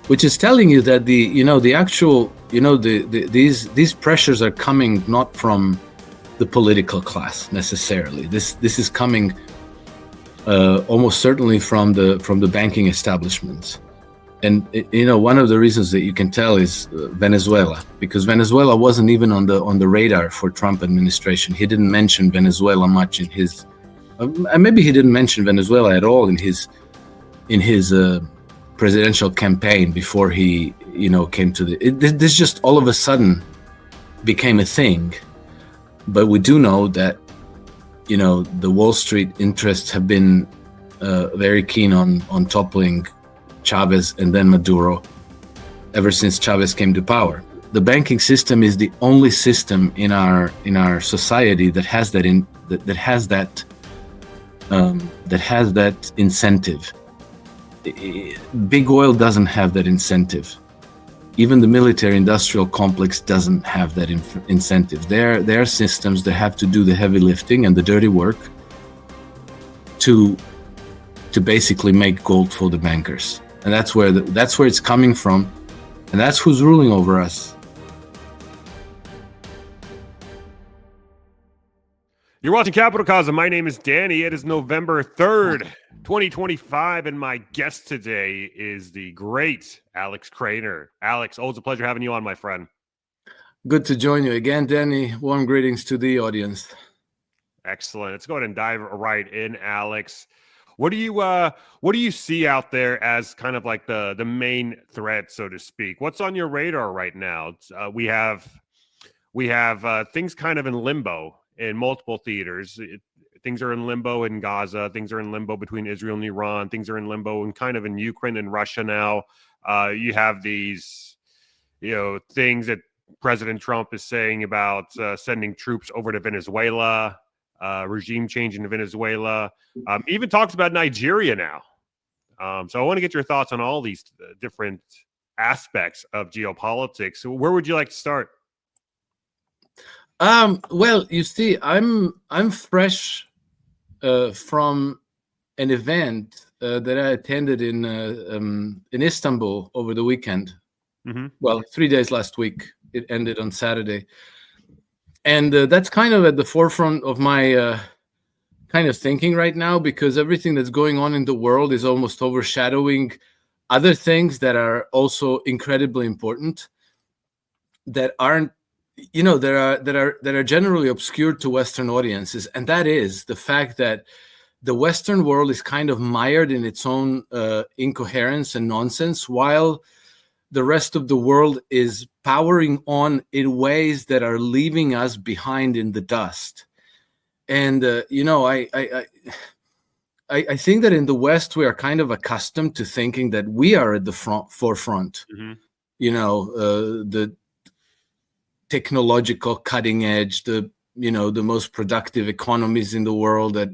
which is telling you that these pressures are coming not from the political class necessarily. This is coming almost certainly from the banking establishments. And one of the reasons that you can tell is Venezuela, because Venezuela wasn't even on the radar for Trump administration. He didn't mention Venezuela much in his, maybe he didn't mention Venezuela at all in his presidential campaign before he came to this just all of a sudden became a thing. But we do know that the Wall Street interests have been very keen on toppling Chavez and then Maduro ever since Chavez came to power. The banking system is the only system in our society that has that incentive. Big oil doesn't have that incentive. Even the military-industrial complex doesn't have that incentive. Their systems, they have to do the heavy lifting and the dirty work to basically make gold for the bankers. And that's where it's coming from, and that's who's ruling over us. You're watching CapitalCosm. My name is Danny. It is November 3rd, 2025, and my guest today is the great Alex Krainer. Alex, always a pleasure having you on, my friend. Good to join you again, Danny. Warm greetings to the audience. Excellent. Let's go ahead and dive right in, Alex. What do you see out there as kind of like the main threat, so to speak? What's on your radar right now? We have things kind of in limbo in multiple theaters. Things are in limbo in Gaza. Things are in limbo between Israel and Iran. Things are in limbo and kind of in Ukraine and Russia now. You have these, things that President Trump is saying about sending troops over to Venezuela. Regime change in Venezuela, even talks about Nigeria now. So I want to get your thoughts on all these different aspects of geopolitics. So where would you like to start? Well, you see, I'm fresh from an event that I attended in Istanbul over the weekend. Mm-hmm. Well, 3 days last week. It ended on Saturday. And that's kind of at the forefront of my kind of thinking right now, because everything that's going on in the world is almost overshadowing other things that are also incredibly important, that aren't, that are generally obscured to Western audiences. And that is the fact that the Western world is kind of mired in its own incoherence and nonsense, while the rest of the world is powering on in ways that are leaving us behind in the dust. And, I think that in the West, we are kind of accustomed to thinking that we are at the forefront, mm-hmm. The technological cutting edge, the most productive economies in the world, that,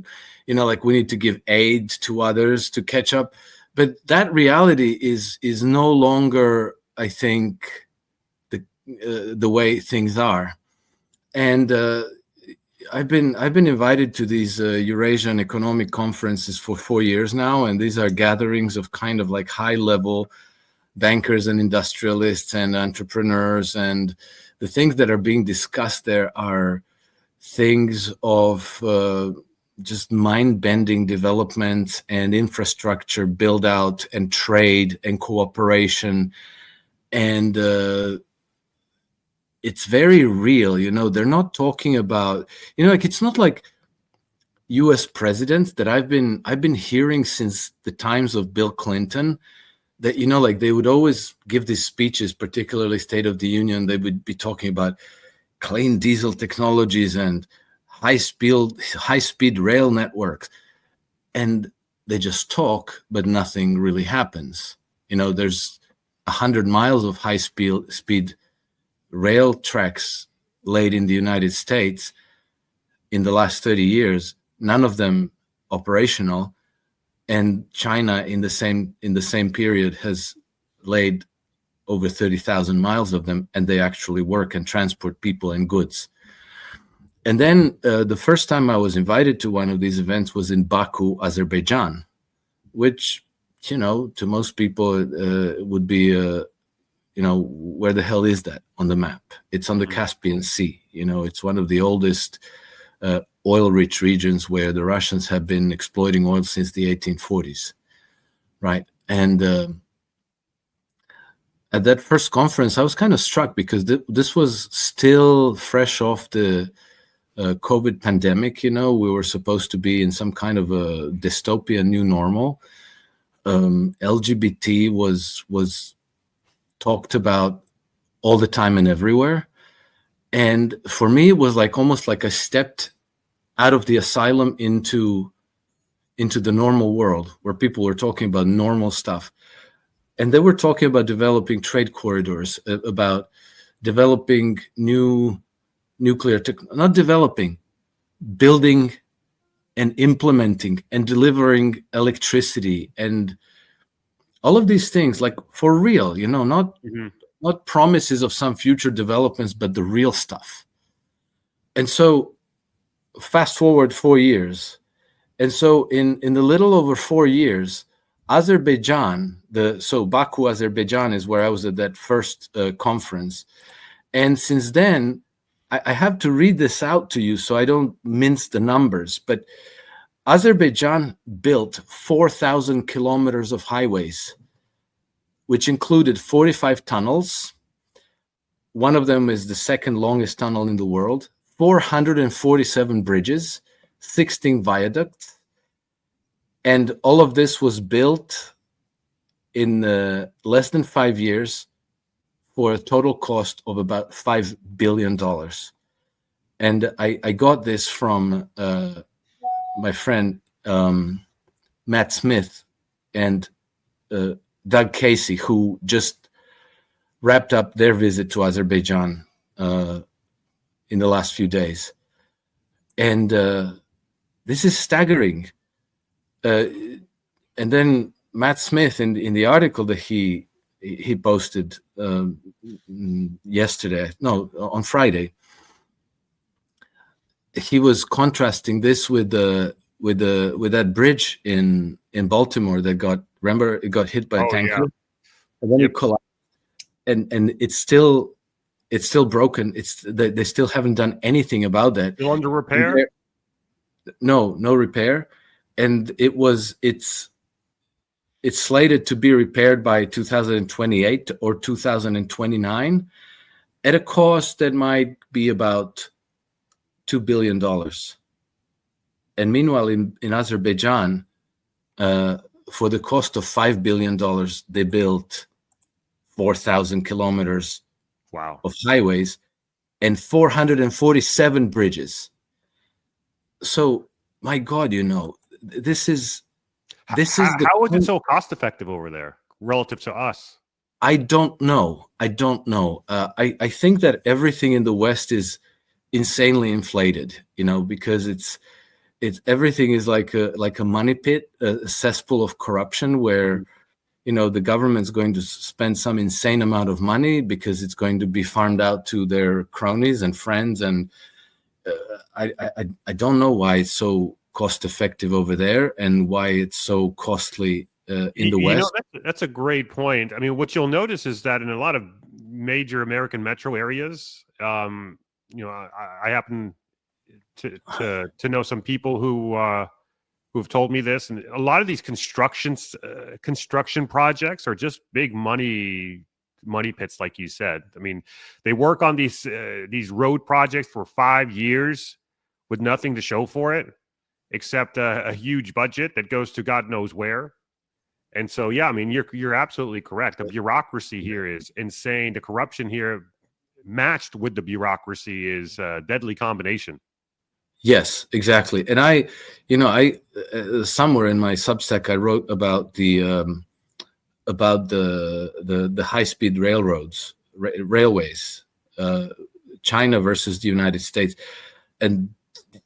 like we need to give aid to others to catch up. But that reality is no longer, I think, the way things are. And I've been invited to these Eurasian economic conferences for 4 years now, and these are gatherings of kind of like high-level bankers and industrialists and entrepreneurs, and the things that are being discussed there are things of just mind-bending development and infrastructure build-out and trade and cooperation. And it's very real, they're not talking about, it's not like US presidents that I've been hearing since the times of Bill Clinton, that, they would always give these speeches, particularly State of the Union. They would be talking about clean diesel technologies and high-speed rail networks, and they just talk, but nothing really happens. There's 100 miles of high-speed rail tracks laid in the United States in the last 30 years, none of them operational, and China in the same period has laid over 30,000 miles of them, and they actually work and transport people and goods. And then the first time I was invited to one of these events was in Baku, Azerbaijan, which to most people, it would be, where the hell is that on the map? It's on the Caspian Sea. It's one of the oldest oil-rich regions where the Russians have been exploiting oil since the 1840s, right? And at that first conference, I was kind of struck because this was still fresh off the COVID pandemic. We were supposed to be in some kind of a dystopian new normal. LGBT was talked about all the time and everywhere. And for me, it was almost like I stepped out of the asylum into the normal world where people were talking about normal stuff. And they were talking about developing trade corridors, about developing new nuclear not developing, building and implementing and delivering electricity and all of these things, for real, not promises of some future developments, but the real stuff. And so fast forward 4 years. And so in the little over 4 years, Azerbaijan, so Baku, Azerbaijan is where I was at that first conference. And since then, I have to read this out to you so I don't mince the numbers, but Azerbaijan built 4,000 kilometers of highways, which included 45 tunnels. One of them is the second longest tunnel in the world, 447 bridges, 16 viaducts. And all of this was built in less than 5 years for a total cost of about $5 billion. And I got this from my friend Matt Smith and Doug Casey, who just wrapped up their visit to Azerbaijan in the last few days. And this is staggering. And then Matt Smith, in the article that he posted on Friday, he was contrasting this with that bridge in Baltimore that got hit by a tanker, and then it collapsed, and it's still broken. They still haven't done anything about that. Still under repair? No repair, and it's slated to be repaired by 2028 or 2029 at a cost that might be about $2 billion. And meanwhile, in Azerbaijan, for the cost of $5 billion, they built 4,000 kilometers of highways and 447 bridges. So, my God, this is how is it so cost effective over there relative to us? I don't know. I think that everything in the West is insanely inflated, because it's everything is like a money pit, a cesspool of corruption where the government's going to spend some insane amount of money because it's going to be farmed out to their cronies and friends, and I don't know why it's so cost effective over there and why it's so costly in the West. That's a great point. I mean, what you'll notice is that in a lot of major American metro areas, I happen to know some people who've told me this, and a lot of these construction projects are just big money pits, like you said. I mean, they work on these road projects for 5 years with nothing to show for it except a huge budget that goes to God knows where. And so, yeah, I mean, you're absolutely correct. The bureaucracy here is insane. The corruption here matched with the bureaucracy is a deadly combination. Yes, exactly. And I somewhere in my Substack, I wrote about the high-speed railways, China versus the United States. And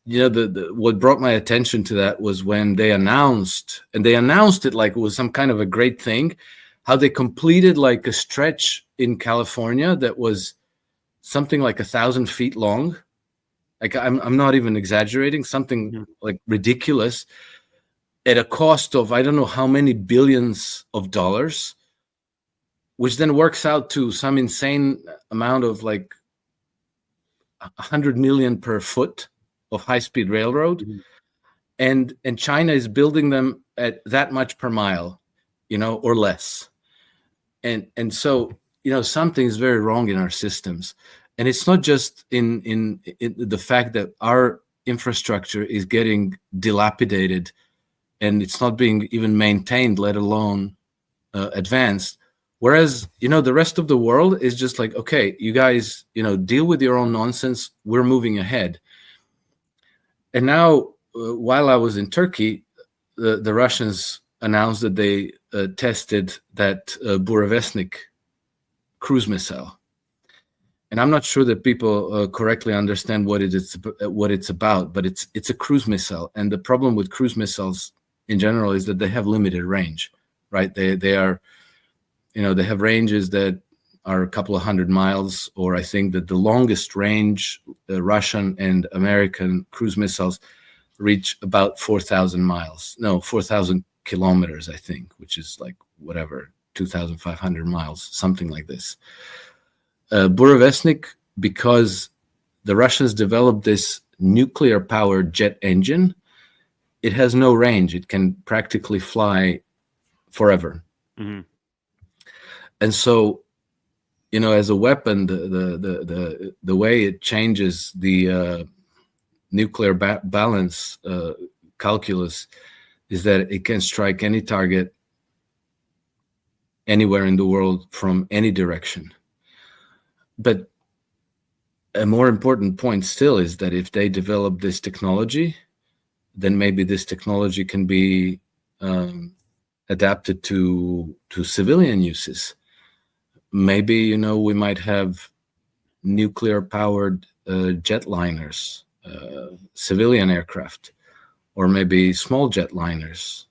what brought my attention to that was when they announced it like it was some kind of a great thing, how they completed like a stretch in California that was something like 1,000 feet long. Like I'm not even exaggerating, something like ridiculous. at a cost of I don't know how many billions of dollars, which then works out to some insane amount of like 100 million per foot of high-speed railroad. And China is building them at that much per mile, or less. And so, something is very wrong in our systems. And it's not just in the fact that our infrastructure is getting dilapidated and it's not being even maintained, let alone advanced. Whereas, the rest of the world is just like, okay, you guys, deal with your own nonsense. We're moving ahead. And now, while I was in Turkey, the Russians announced that they tested that Burevestnik cruise missile. And I'm not sure that people correctly understand what it's about, but it's a cruise missile. And the problem with cruise missiles in general is that they have limited range, right? They are, they have ranges that are a couple of 100 miles, or I think that the longest range Russian and American cruise missiles reach about 4,000 miles. No, 4,000 kilometers, I think, which is like whatever, 2,500 miles, something like this. Burevestnik, because the Russians developed this nuclear-powered jet engine, it has no range. It can practically fly forever. Mm-hmm. And so, as a weapon, the way it changes the nuclear balance calculus is that it can strike any target anywhere in the world from any direction. But a more important point still is that if they develop this technology, then maybe this technology can be adapted to civilian uses. Maybe, we might have nuclear-powered jetliners, civilian aircraft, or maybe small jetliners.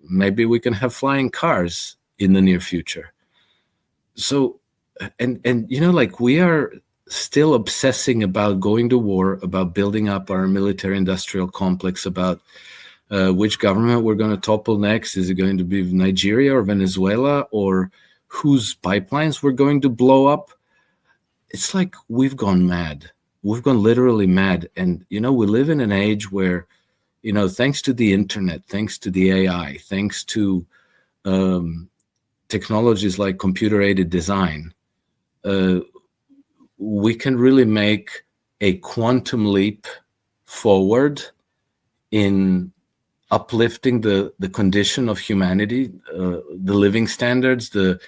Maybe we can have flying cars in the near future. So, and like we are still obsessing about going to war, about building up our military-industrial complex, about which government we're going to topple next. Is it going to be Nigeria or Venezuela, or whose pipelines we're going to blow up? It's like we've gone mad. We've gone literally mad. And, we live in an age where, thanks to the internet, thanks to the AI, thanks to technologies like computer-aided design, we can really make a quantum leap forward in uplifting the condition of humanity, the living standards, the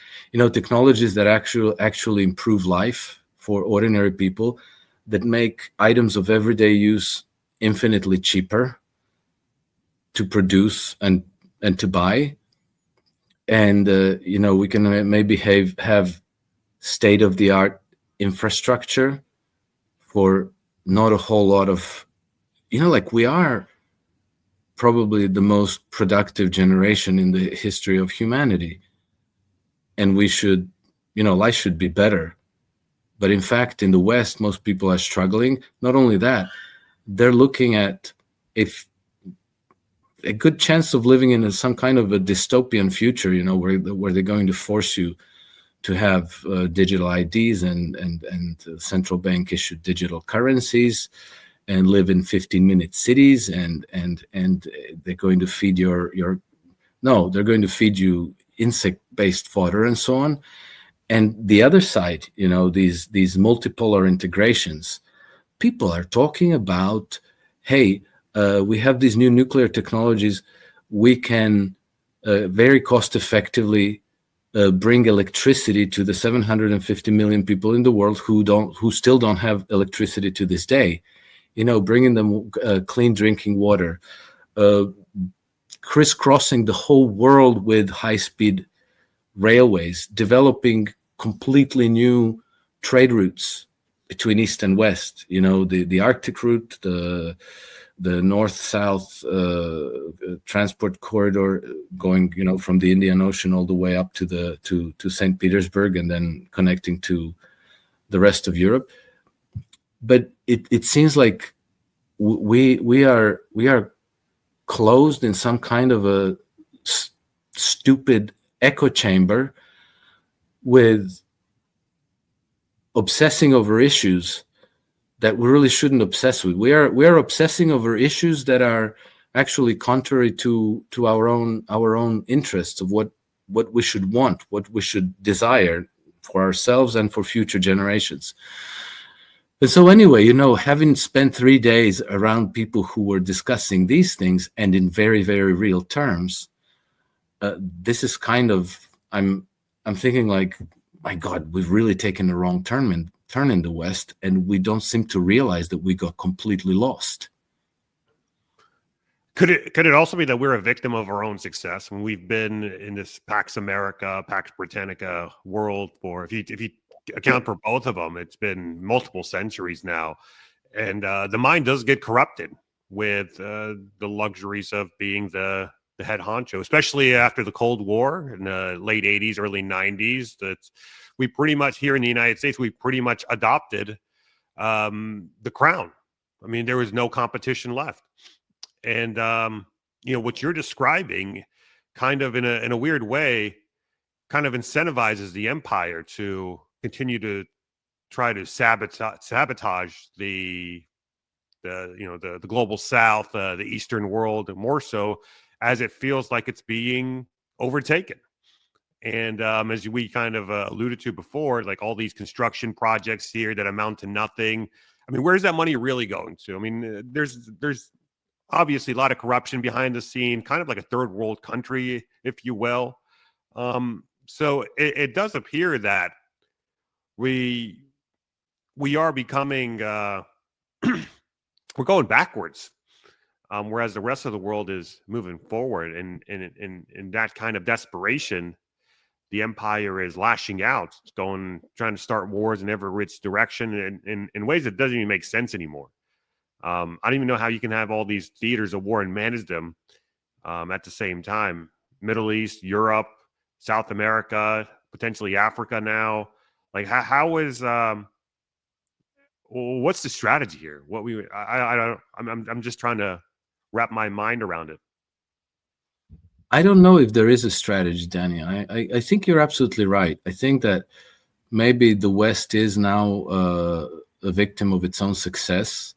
technologies that actually improve life for ordinary people, that make items of everyday use infinitely cheaper to produce and to buy. And we can maybe have state-of-the-art infrastructure for not a whole lot of, like we are probably the most productive generation in the history of humanity. And we should, life should be better. But in fact, in the West, most people are struggling. Not only that, they're looking at a good chance of living in some kind of a dystopian future, where they're going to force you to have digital IDs and central bank issued digital currencies, and live in 15-minute cities, and they're going to feed they're going to feed you insect-based fodder and so on. And the other side, these multipolar integrations, people are talking about, hey, we have these new nuclear technologies. We can very cost effectively bring electricity to the 750 million people in the world who still don't have electricity to this day. Bringing them clean drinking water, crisscrossing the whole world with high-speed railways, developing completely new trade routes between East and West. The Arctic route, the north-south transport corridor going, from the Indian Ocean all the way up to St. Petersburg, and then connecting to the rest of Europe. But it seems like we are closed in some kind of a stupid echo chamber with obsessing over issues that we really shouldn't obsess with. We are obsessing over issues that are actually contrary to our own interests of what we should want, what we should desire for ourselves and for future generations. And so anyway, having spent 3 days around people who were discussing these things and in very, very real terms, this is kind of, I'm thinking like, my God, we've really taken the wrong turn in the West, and we don't seem to realize that we got completely lost. Could it also be that we're a victim of our own success when we've been in this Pax America, Pax Britannica world for, if you account for both of them, it's been multiple centuries now, and the mind does get corrupted with the luxuries of being the head honcho, especially after the Cold War in the late 80s, early 90s. That we pretty much, here in the United States, we pretty much adopted the crown. I mean, there was no competition left. And, what you're describing kind of in a weird way kind of incentivizes the empire to continue to try to sabotage the global South, the Eastern world, more so as it feels like it's being overtaken. And as we kind of alluded to before, like all these construction projects here that amount to nothing. I mean, where's that money really going to? I mean, there's obviously a lot of corruption behind the scene, kind of like a third world country, if you will. So it does appear that we are becoming we're going backwards, whereas the rest of the world is moving forward. And in that kind of desperation, the empire is lashing out, trying to start wars in every which direction in ways that doesn't even make sense anymore. I don't even know how you can have all these theaters of war and manage them at the same time. Middle East, Europe, South America, potentially Africa now. Like how is what's the strategy here? I'm just trying to wrap my mind around it. I don't know if there is a strategy, Danny. I think you're absolutely right. I think that maybe the West is now a victim of its own success.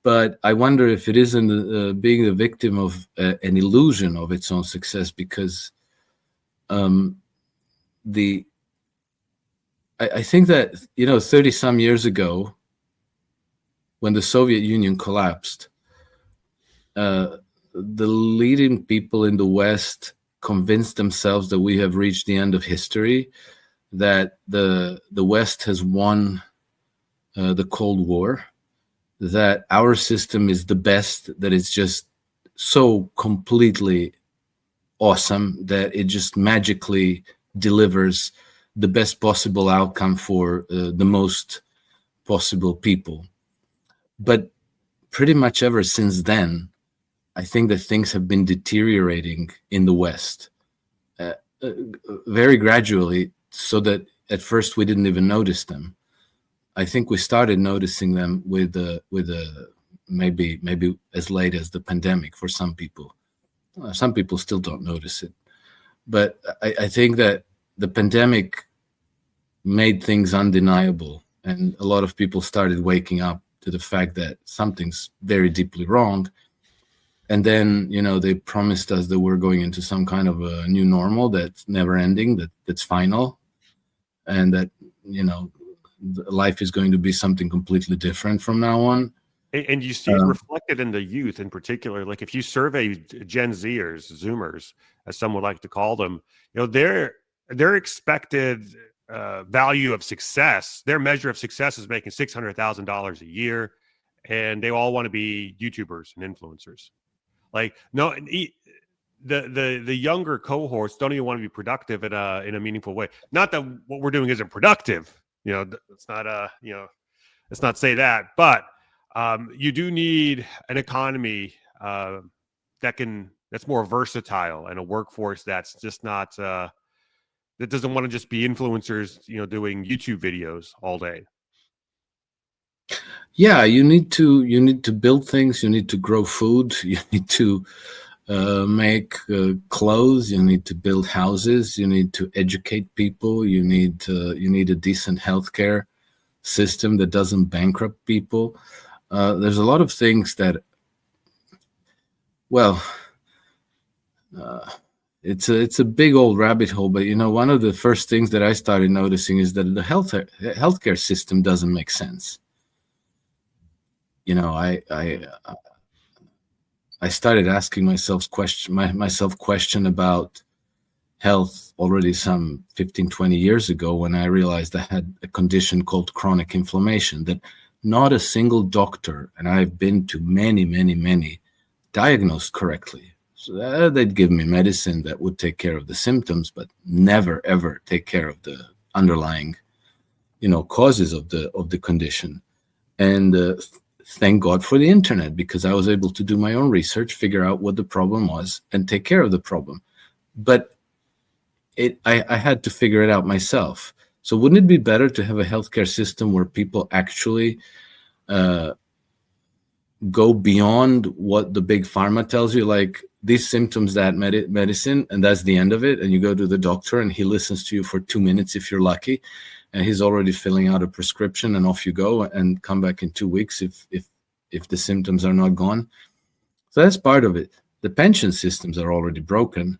But I wonder if it isn't being the victim of an illusion of its own success, because I think that 30 some years ago, when the Soviet Union collapsed, the leading people in the West convinced themselves that we have reached the end of history, that the West has won the Cold War, that our system is the best, that it's just so completely awesome that it just magically delivers the best possible outcome for the most possible people. But pretty much ever since then, I think that things have been deteriorating in the West very gradually, so that at first we didn't even notice them. I think we started noticing them with maybe as late as the pandemic for some people. Some people still don't notice it. But I think that the pandemic made things undeniable, and a lot of people started waking up to the fact that something's very deeply wrong. And then, they promised us that we're going into some kind of a new normal that's never ending, that's final, and that, life is going to be something completely different from now on. And you see it reflected in the youth in particular. Like if you survey Gen Zers, Zoomers, as some would like to call them, their expected value of success, their measure of success is making $600,000 a year, and they all want to be YouTubers and influencers. Like the younger cohorts don't even want to be productive in a meaningful way. Not that what we're doing isn't productive. It's not let's not say that, but you do need an economy that's more versatile, and a workforce that's just not that doesn't want to just be influencers, doing YouTube videos all day. Yeah, you need to build things. You need to grow food. You need to make clothes. You need to build houses. You need to educate people. You need a decent healthcare system that doesn't bankrupt people. There's a lot of things that, well, it's a big old rabbit hole. But one of the first things that I started noticing is that the healthcare system doesn't make sense. I started asking myself question about health already some 15, 20 years ago, when I realized I had a condition called chronic inflammation that not a single doctor, and I've been to many, many, many, diagnosed correctly. So they'd give me medicine that would take care of the symptoms, but never, ever take care of the underlying, causes of the condition. And thank God for the internet, because I was able to do my own research, figure out what the problem was, and take care of the problem. But I had to figure it out myself. So wouldn't it be better to have a healthcare system where people actually go beyond what the big pharma tells you, like these symptoms, that medicine, and that's the end of it, and you go to the doctor and he listens to you for 2 minutes if you're lucky, and he's already filling out a prescription, and off you go, and come back in 2 weeks if the symptoms are not gone. So that's part of it. The pension systems are already broken.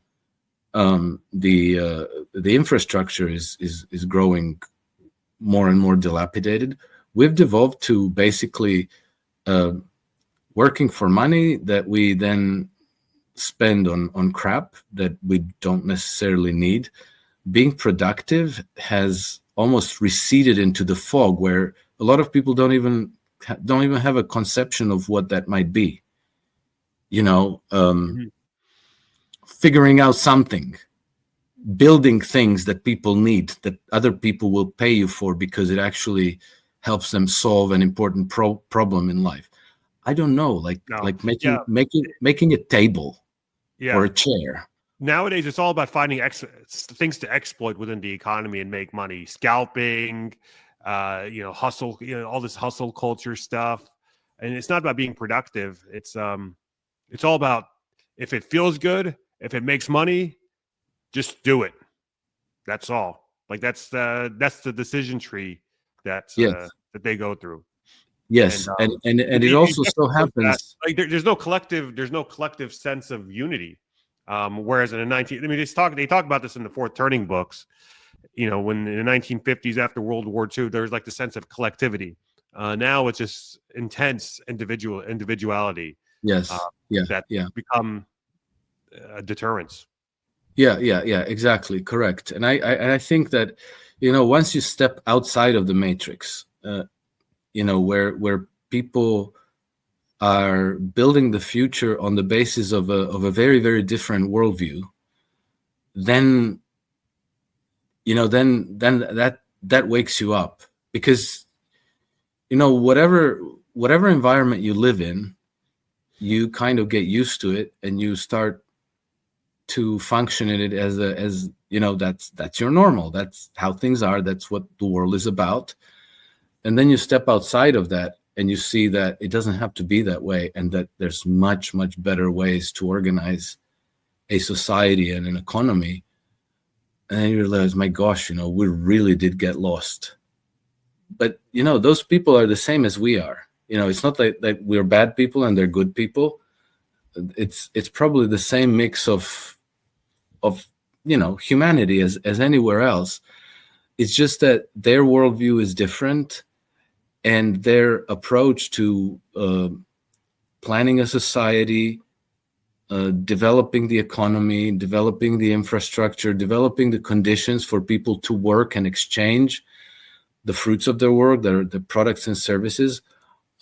The infrastructure is growing more and more dilapidated. We've devolved to basically working for money that we then spend on crap that we don't necessarily need. Being productive has almost receded into the fog, where a lot of people don't even have a conception of what that might be. Figuring out something, building things that people need, that other people will pay you for because it actually helps them solve an important problem in life. I don't know, like making a table or a chair. Nowadays, it's all about finding things to exploit within the economy and make money. Scalping, hustle, all this hustle culture stuff. And it's not about being productive. It's all about, if it feels good, if it makes money, just do it. That's all. Like that's the decision tree that they go through. Yes, and it also so happens like there's no collective sense of unity. Whereas in the they talk about this in the Fourth Turning books. When in the 1950s, after World War II, there was like the sense of collectivity. Now it's just intense individuality. Yes, become deterrents. Yeah, exactly, correct. And I think that once you step outside of the matrix, where people are building the future on the basis of a very, very different worldview, then that wakes you up, because whatever environment you live in, you kind of get used to it, and you start to function in it as that's your normal. That's how things are. That's what the world is about. And then you step outside of that, and you see that it doesn't have to be that way, and that there's much, much better ways to organize a society and an economy. And then you realize, my gosh, we really did get lost. But, those people are the same as we are. It's not that we're bad people and they're good people. It's probably the same mix of humanity as anywhere else. It's just that their worldview is different, and their approach to planning a society, developing the economy, developing the infrastructure, developing the conditions for people to work and exchange the fruits of their work, the products and services,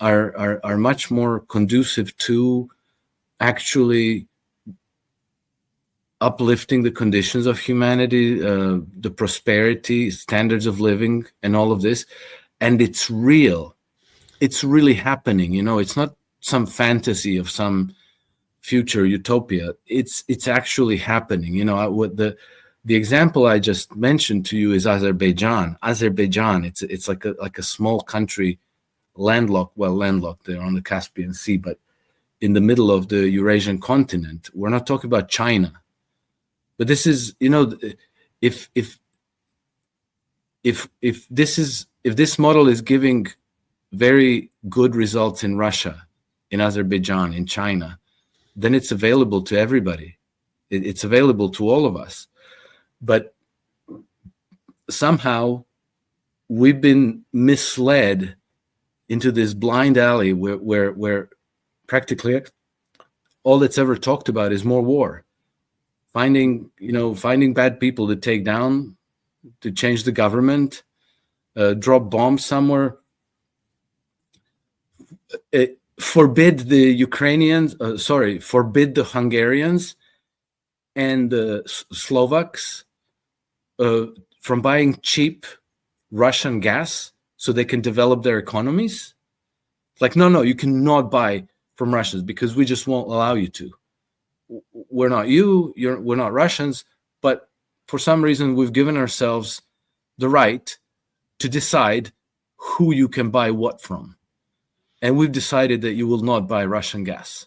are much more conducive to actually uplifting the conditions of humanity, the prosperity, standards of living, and all of this. And it's real. It's really happening. It's not some fantasy of some future utopia. It's actually happening. What the example I just mentioned to you is Azerbaijan. It's like a small country landlocked, they're on the Caspian Sea, but in the middle of the Eurasian continent. We're not talking about China. But this is, if this model is giving very good results in Russia, in Azerbaijan, in China, then it's available to everybody. It's available to all of us. But somehow we've been misled into this blind alley where practically all that's ever talked about is more war. Finding bad people to take down, to change the government, drop bombs somewhere, forbid the Hungarians and the Slovaks from buying cheap Russian gas so they can develop their economies. Like, no, you cannot buy from Russians because we just won't allow you to. We're not we're not Russians, but for some reason we've given ourselves the right to decide who you can buy what from. And we've decided that you will not buy Russian gas.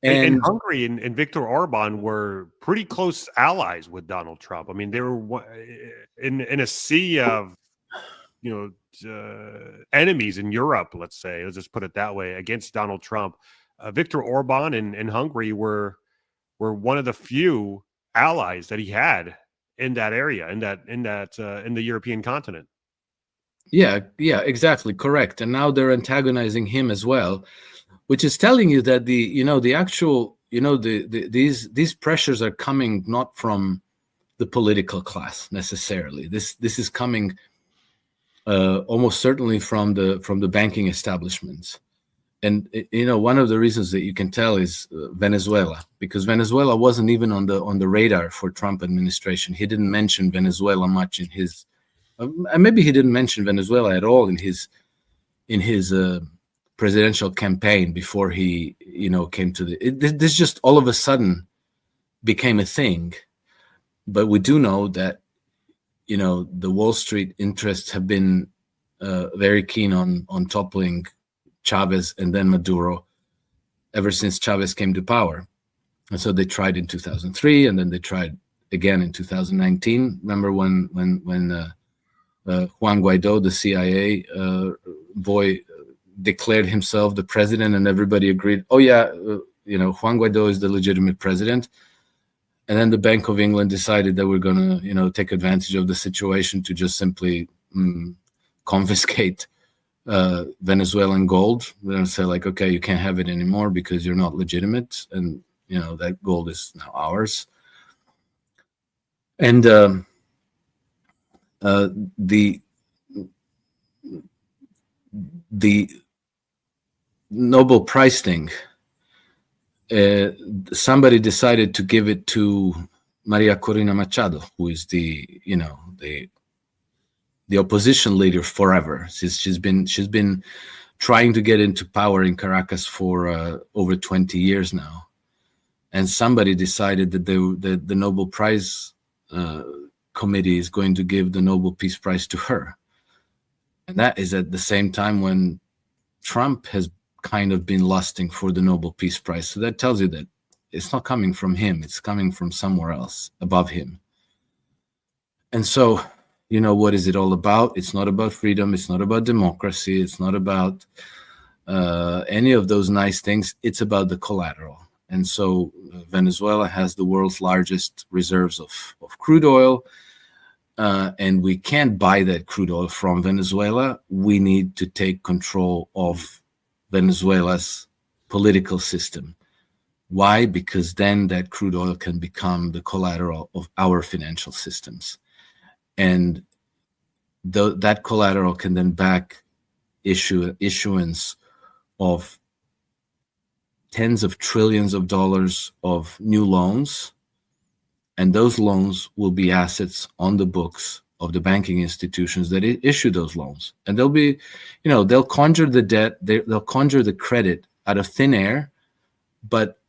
And Hungary and Viktor Orban were pretty close allies with Donald Trump. I mean, they were in a sea of, enemies in Europe, let's say. Let's just put it that way, against Donald Trump. Viktor Orban and Hungary were one of the few allies that he had in that area, in the European continent. Yeah, exactly, correct. And now they're antagonizing him as well, which is telling you that these pressures are coming not from the political class necessarily. This is coming almost certainly from the banking establishments. And one of the reasons that you can tell is Venezuela, because Venezuela wasn't even on the radar for Trump administration. He didn't mention Venezuela much in his, maybe he didn't mention Venezuela at all in his presidential campaign before he came to this just all of a sudden became a thing. But we do know that the Wall Street interests have been very keen on toppling Chavez and then Maduro ever since Chavez came to power. And so they tried in 2003, and then they tried again in 2019. Remember when Juan Guaido, the CIA boy, declared himself the president, and everybody agreed, oh yeah, Juan Guaido is the legitimate president. And then the Bank of England decided that we're going to, take advantage of the situation to just simply confiscate Venezuelan gold. They're going to say, like, okay, you can't have it anymore because you're not legitimate, and that gold is now ours. And the Nobel Prize thing, somebody decided to give it to Maria Corina Machado, who is the opposition leader forever. She's been trying to get into power in Caracas for over 20 years now, and somebody decided that the Nobel Prize committee is going to give the Nobel Peace Prize to her, and that is at the same time when Trump has kind of been lusting for the Nobel Peace Prize. So that tells you that it's not coming from him; it's coming from somewhere else above him. And so, what is it all about? It's not about freedom. It's not about democracy. It's not about any of those nice things. It's about the collateral. And so Venezuela has the world's largest reserves of crude oil, and we can't buy that crude oil from Venezuela. We need to take control of Venezuela's political system. Why? Because then that crude oil can become the collateral of our financial systems. And that collateral can then back issuance of tens of trillions of dollars of new loans, and those loans will be assets on the books of the banking institutions that issue those loans. And they'll be, they'll conjure the debt, they'll conjure the credit out of thin air, but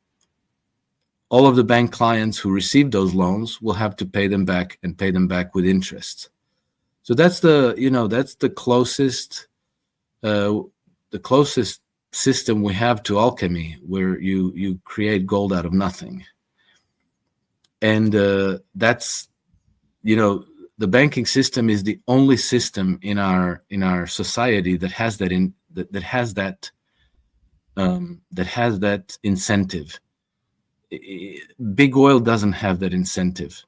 all of the bank clients who receive those loans will have to pay them back, and pay them back with interest. So that's the closest the closest system we have to alchemy, where you create gold out of nothing. And that's, the banking system is the only system in our society that has that incentive. Big oil doesn't have that incentive.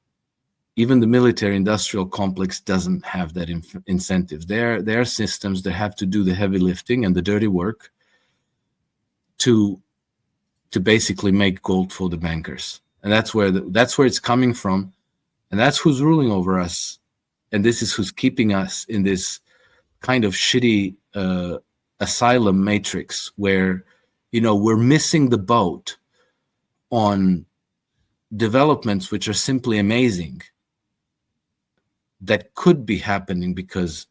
Even the military industrial complex doesn't have that incentive. There are systems that have to do the heavy lifting and the dirty work to basically make gold for the bankers. And that's where it's coming from. And that's who's ruling over us. And this is who's keeping us in this kind of shitty asylum matrix where, we're missing the boat on developments which are simply amazing that could be happening because,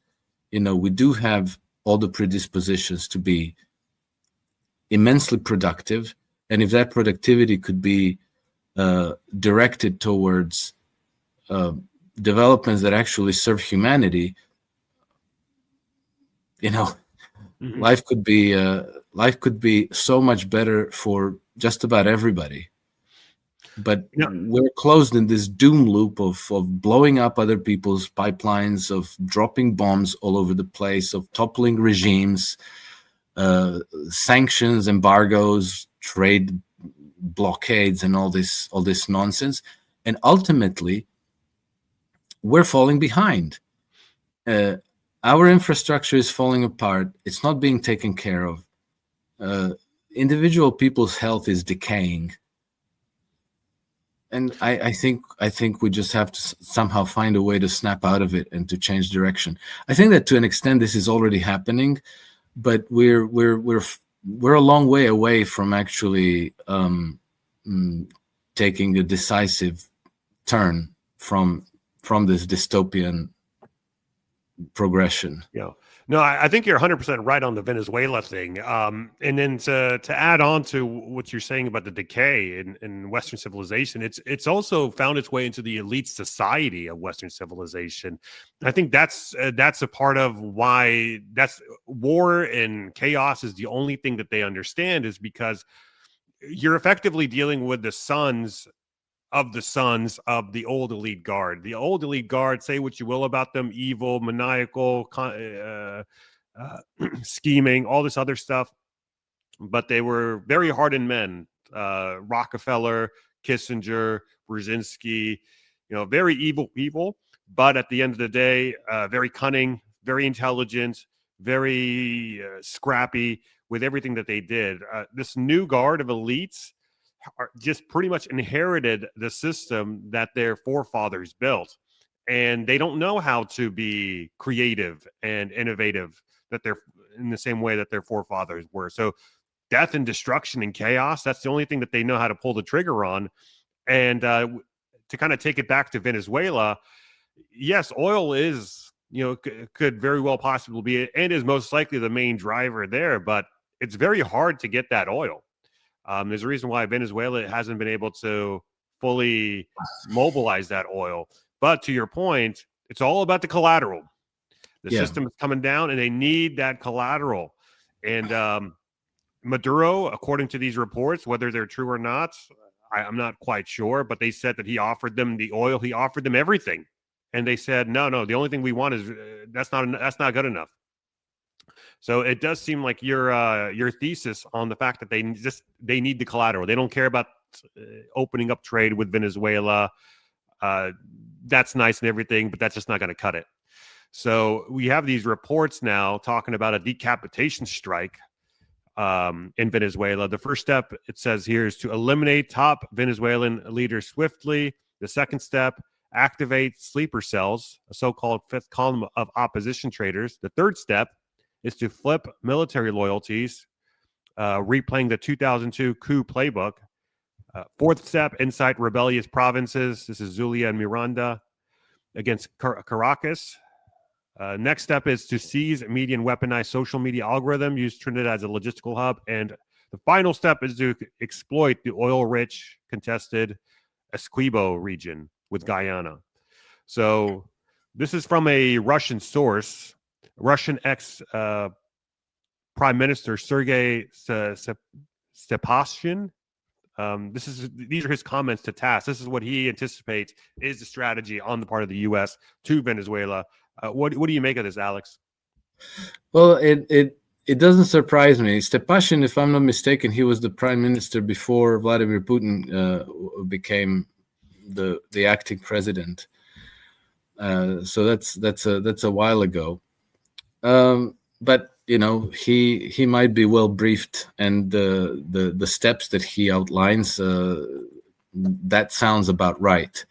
we do have all the predispositions to be immensely productive. And if that productivity could be directed towards developments that actually serve humanity, life could be so much better for just about everybody. But we're closed in this doom loop of blowing up other people's pipelines, of dropping bombs all over the place, of toppling regimes, sanctions, embargoes, trade blockades, and all this nonsense. And ultimately, we're falling behind. Our infrastructure is falling apart. It's not being taken care of. Individual people's health is decaying. And I think we just have to somehow find a way to snap out of it and to change direction. I think that to an extent this is already happening, but we're a long way away from actually taking a decisive turn from this dystopian progression. Yeah. No, I think you're 100% right on the Venezuela thing. And then to add on to what you're saying about the decay in Western civilization, it's also found its way into the elite society of Western civilization. I think that's a part of why that's war and chaos is the only thing that they understand, is because you're effectively dealing with the sons of the old elite guard. The old elite guard, say what you will about them, evil, maniacal, scheming, all this other stuff, but they were very hardened men. Rockefeller, Kissinger, Brzezinski, very evil people, but at the end of the day, very cunning, very intelligent, very scrappy with everything that they did. This new guard of elites are just pretty much inherited the system that their forefathers built, and they don't know how to be creative and innovative that they're in the same way that their forefathers were. So death and destruction and chaos, that's the only thing that they know how to pull the trigger on. And to kind of take it back to Venezuela, yes, oil is, could very well possibly be, and is most likely the main driver there, but it's very hard to get that oil. There's a reason why Venezuela hasn't been able to fully mobilize that oil. But to your point, it's all about the collateral. The system is coming down, and they need that collateral. And Maduro, according to these reports, whether they're true or not, I'm not quite sure, but they said that he offered them the oil. He offered them everything. And they said, no, the only thing we want is that's not good enough. So it does seem like your thesis on the fact that they need the collateral. They don't care about opening up trade with Venezuela. That's nice and everything, but that's just not going to cut it. So we have these reports now talking about a decapitation strike in Venezuela. The first step, it says here, is to eliminate top Venezuelan leaders swiftly. The second step, activate sleeper cells, a so-called fifth column of opposition traders. The third step is to flip military loyalties, replaying the 2002 coup playbook. Fourth step, incite rebellious provinces. This is Zulia and Miranda against Caracas. Next step is to seize media and weaponize social media algorithm, use Trinidad as a logistical hub. And the final step is to exploit the oil-rich, contested Essequibo region with Guyana. So this is from a Russian source, Russian Prime Minister Sergei Stepashin. These are his comments to TASS. This is what he anticipates is the strategy on the part of the U.S. to Venezuela. What do you make of this, Alex? Well, it doesn't surprise me. Stepashin, if I'm not mistaken, he was the prime minister before Vladimir Putin became the acting president. So that's a while ago. But he might be well briefed, and the steps that he outlines, that sounds about right.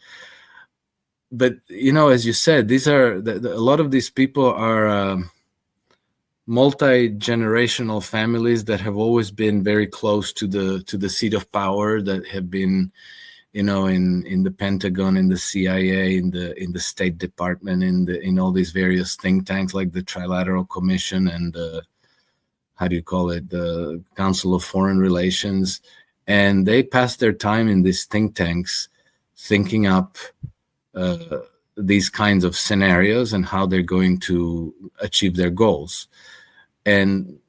But as you said, these are a lot of these people are multi-generational families that have always been very close to the seat of power, that have been in the Pentagon, in the CIA, in the State Department, in all these various think tanks like the Trilateral Commission and the Council of Foreign Relations, and they pass their time in these think tanks thinking up these kinds of scenarios and how they're going to achieve their goals. And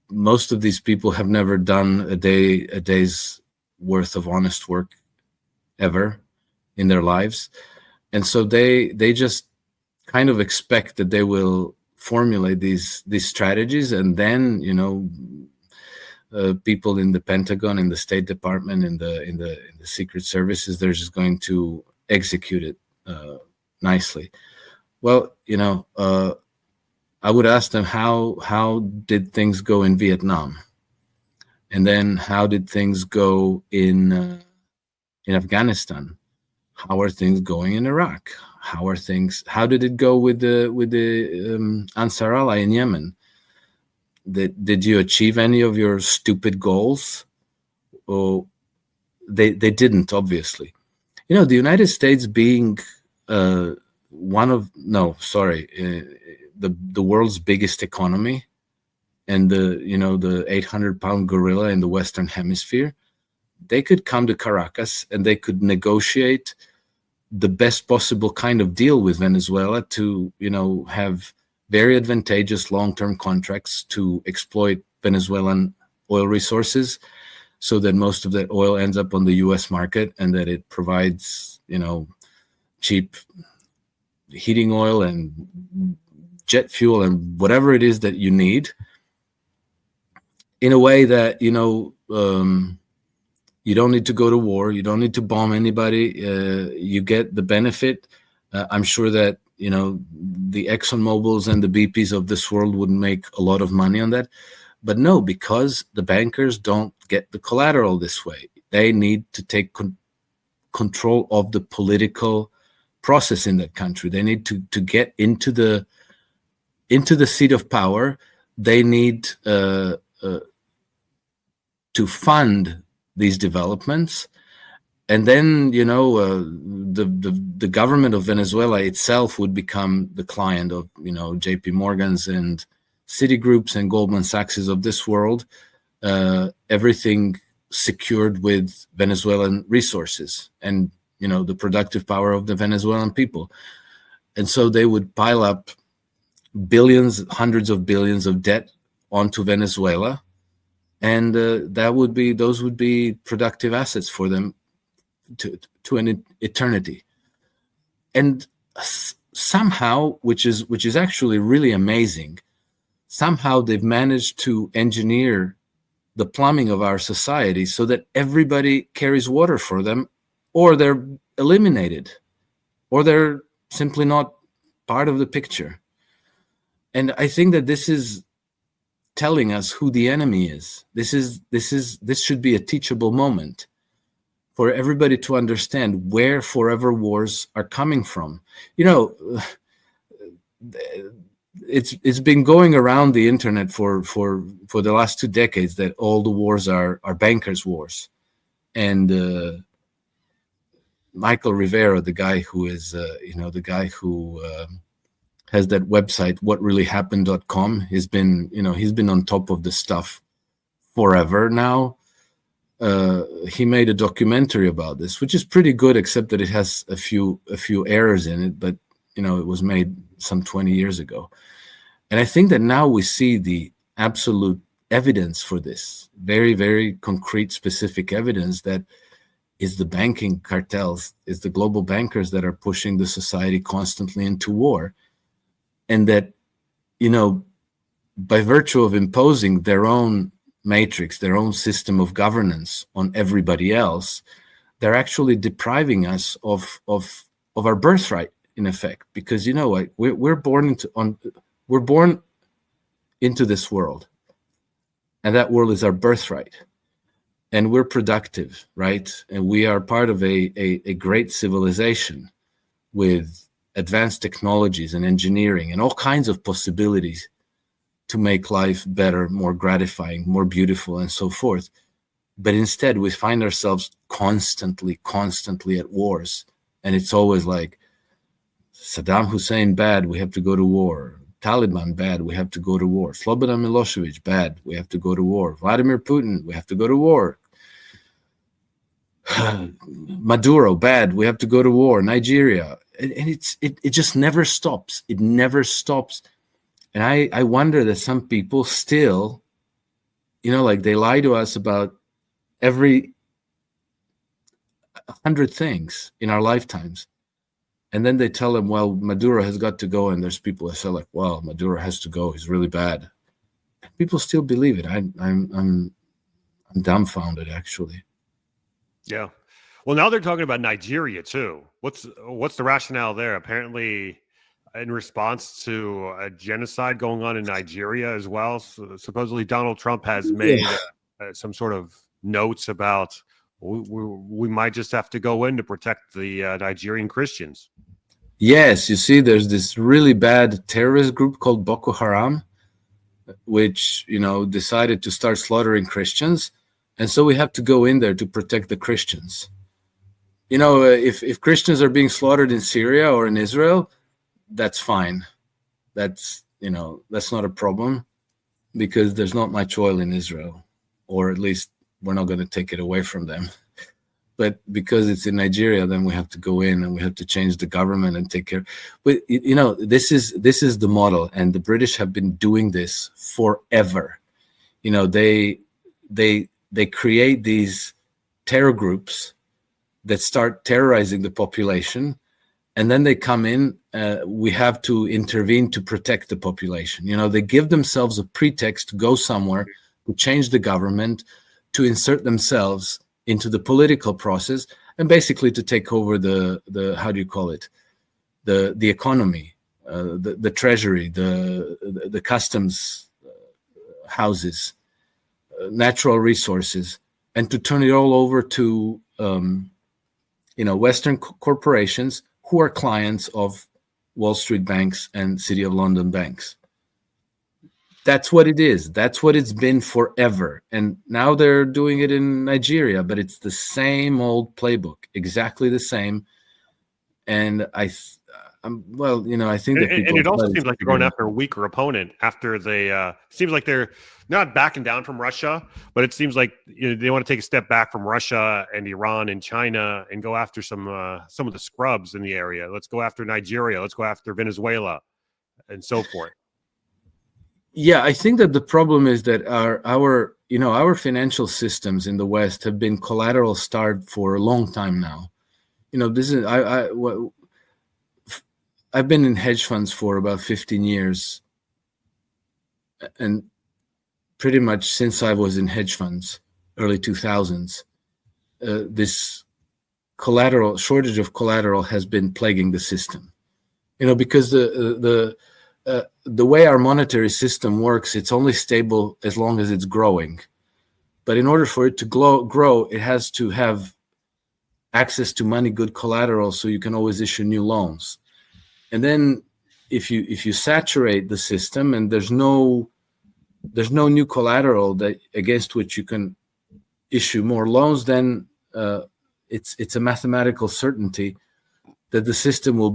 most of these people have never done a day's worth of honest work ever in their lives, and so they just kind of expect that they will formulate these strategies, and then people in the Pentagon, in the State Department, in the Secret Services, they're just going to execute it nicely. Well, I would ask them how did things go in Vietnam, and then how did things go in Afghanistan? How are things going in Iraq? How did it go with the Ansar Allah in Yemen? Did you achieve any of your stupid goals? Or they didn't, obviously. The United States being the world's biggest economy, and the 800-pound gorilla in the Western Hemisphere, they could come to Caracas and they could negotiate the best possible kind of deal with Venezuela to have very advantageous long-term contracts to exploit Venezuelan oil resources, so that most of that oil ends up on the U.S. market, and that it provides cheap heating oil and jet fuel and whatever it is that you need, in a way that you don't need to go to war, you don't need to bomb anybody, you get the benefit. I'm sure that the ExxonMobils and the BPs of this world wouldn't make a lot of money on that, but no, because the bankers don't get the collateral this way. They need to take control of the political process in that country. They need to get into the seat of power. They need to fund these developments, and then the government of Venezuela itself would become the client of JP Morgan's and Citigroups and Goldman Sachs's of this world, everything secured with Venezuelan resources and the productive power of the Venezuelan people. And so they would pile up billions, hundreds of billions of debt onto Venezuela, and those would be productive assets for them to an eternity. And somehow, which is actually really amazing, somehow they've managed to engineer the plumbing of our society so that everybody carries water for them, or they're eliminated, or they're simply not part of the picture. And I think that this is telling us who the enemy is. This should be a teachable moment for everybody to understand where forever wars are coming from. It's been going around the internet for the last 2 decades that all the wars are bankers' wars, and Michael Rivera, the guy who is has that website whatreallyhappened.com, he's been on top of the stuff forever now. He made a documentary about this, which is pretty good, except that it has a few errors in it, but it was made some 20 years ago. And I think that now we see the absolute evidence for this, very, very concrete, specific evidence that is the banking cartels, is the global bankers that are pushing the society constantly into war. And that, by virtue of imposing their own matrix, their own system of governance on everybody else, they're actually depriving us of our birthright, in effect. Because we're born into this world, and that world is our birthright, and we're productive, right? And we are part of a great civilization with advanced technologies and engineering and all kinds of possibilities to make life better, more gratifying, more beautiful, and so forth. But instead, we find ourselves constantly at wars. And it's always like, Saddam Hussein, bad, we have to go to war. Taliban, bad, we have to go to war. Slobodan Milosevic, bad, we have to go to war. Vladimir Putin, we have to go to war. Maduro, bad, we have to go to war. Nigeria. And it just never stops. It never stops. And I wonder that some people still, they lie to us about every 100 things in our lifetimes. And then they tell them, well, Maduro has got to go. And there's people that say like, well, Maduro has to go. He's really bad. And people still believe it. I'm dumbfounded, actually. Yeah. Well, now they're talking about Nigeria too. What's the rationale there? Apparently, in response to a genocide going on in Nigeria as well. So supposedly Donald Trump has made some sort of notes about we might just have to go in to protect the Nigerian Christians. Yes, you see, there's this really bad terrorist group called Boko Haram, which, decided to start slaughtering Christians. And so we have to go in there to protect the Christians. If Christians are being slaughtered in Syria or in Israel, that's fine. That's not a problem, because there's not much oil in Israel, or at least we're not going to take it away from them. But because it's in Nigeria, then we have to go in and we have to change the government and take care. But this is the model, and the British have been doing this forever. They create these terror groups that start terrorizing the population. And then they come in, we have to intervene to protect the population. They give themselves a pretext to go somewhere, to change the government, to insert themselves into the political process, and basically to take over the how do you call it? The economy, the treasury, the customs houses, natural resources, and to turn it all over to Western corporations who are clients of Wall Street banks and City of London banks. That's what it is. That's what it's been forever. And now they're doing it in Nigeria, but it's the same old playbook, exactly the same. And I think that people, and it also seems like they're going after a weaker opponent after they seems like they're not backing down from Russia, but it seems like they want to take a step back from Russia and Iran and China and go after some of the scrubs in the area. Let's go after Nigeria. Let's go after Venezuela and so forth. Yeah, I think that the problem is that our financial systems in the West have been collateral starved for a long time now. This is I've been in hedge funds for about 15 years, and pretty much since I was in hedge funds, early 2000s, this shortage of collateral has been plaguing the system. Because the way our monetary system works, it's only stable as long as it's growing. But in order for it to grow, it has to have access to money, good collateral, so you can always issue new loans. And then if you saturate the system and there's no new collateral that against which you can issue more loans, then it's a mathematical certainty that the system will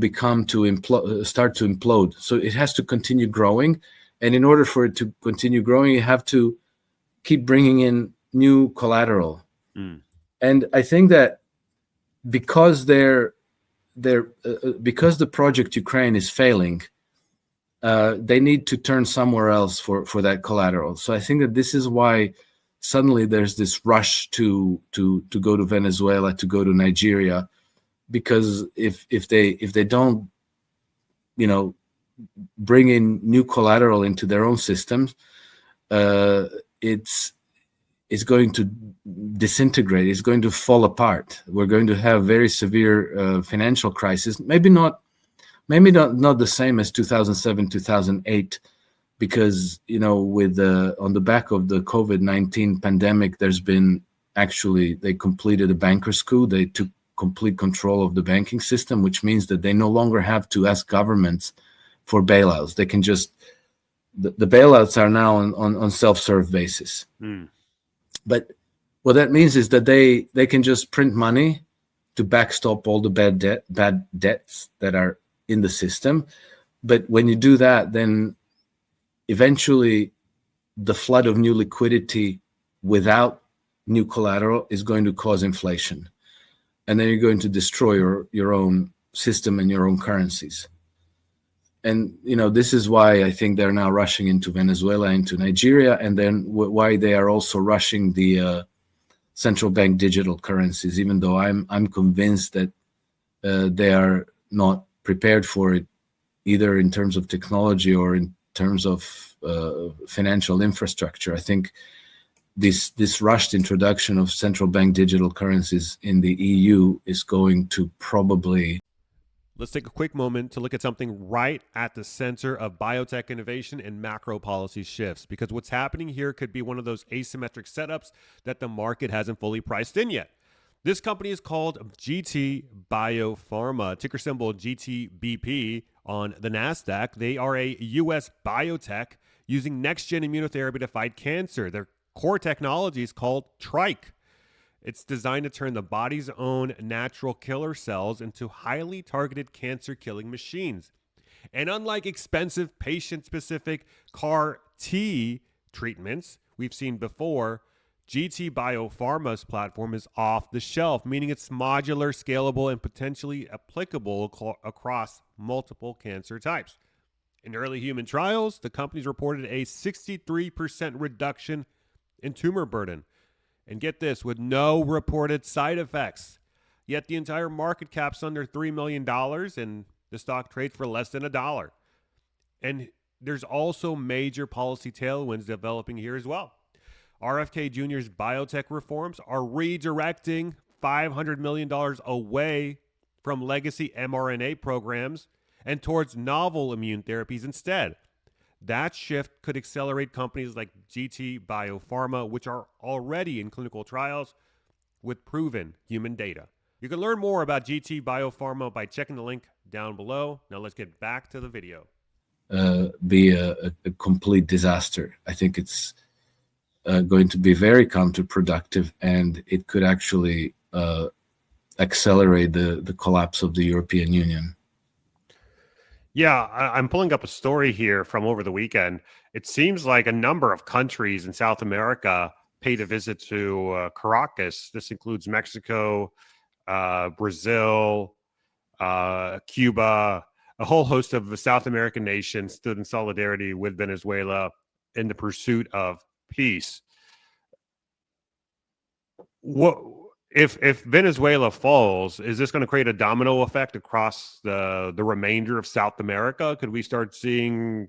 start to implode. So it has to continue growing, and in order for it to continue growing, you have to keep bringing in new collateral. And I think that because the project Ukraine is failing, they need to turn somewhere else for that collateral. So I think that this is why suddenly there's this rush to go to Venezuela, to go to Nigeria, because if they don't, bring in new collateral into their own systems, it's going to disintegrate. It's going to fall apart. We're going to have very severe financial crisis. Maybe not the same as 2007, 2008, because with on the back of the COVID-19 pandemic, there's been they completed a banker's coup. They took complete control of the banking system, which means that they no longer have to ask governments for bailouts. They can just the bailouts are now on self-serve basis. But what that means is that they can just print money to backstop all the bad debts that are in the system. But when you do that, then eventually the flood of new liquidity without new collateral is going to cause inflation. And then you're going to destroy your own system and your own currencies. And, this is why I think they're now rushing into Venezuela, into Nigeria, and then why they are also rushing the central bank digital currencies, even though I'm convinced that they are not prepared for it, either in terms of technology or in terms of financial infrastructure. I think this rushed introduction of central bank digital currencies in the EU is going to probably... Let's take a quick moment to look at something right at the center of biotech innovation and macro policy shifts, because what's happening here could be one of those asymmetric setups that the market hasn't fully priced in yet. This company is called GT Biopharma, ticker symbol GTBP on the NASDAQ. They are a U.S. biotech using next-gen immunotherapy to fight cancer. Their core technology is called Trike. It's designed to turn the body's own natural killer cells into highly targeted cancer-killing machines. And unlike expensive patient-specific CAR T treatments we've seen before, GT Biopharma's platform is off the shelf, meaning it's modular, scalable, and potentially applicable across multiple cancer types. In early human trials, the company's reported a 63% reduction in tumor burden. And get this, with no reported side effects. Yet the entire market cap's under $3 million and the stock trades for less than $1. And there's also major policy tailwinds developing here as well. RFK Jr.'s biotech reforms are redirecting $500 million away from legacy mRNA programs and towards novel immune therapies instead. That shift could accelerate companies like GT Biopharma, which are already in clinical trials with proven human data. You can learn more about GT Biopharma by checking the link down below. Now let's get back to the video. Be a complete disaster. I think it's going to be very counterproductive, and it could actually accelerate the collapse of the European Union. Yeah, I'm pulling up a story here from over the weekend. It seems like a number of countries in South America paid a visit to Caracas. This includes Mexico, Brazil, Cuba. A whole host of South American nations stood in solidarity with Venezuela in the pursuit of peace. What if Venezuela falls? Is this going to create a domino effect across the remainder of South America? Could we start seeing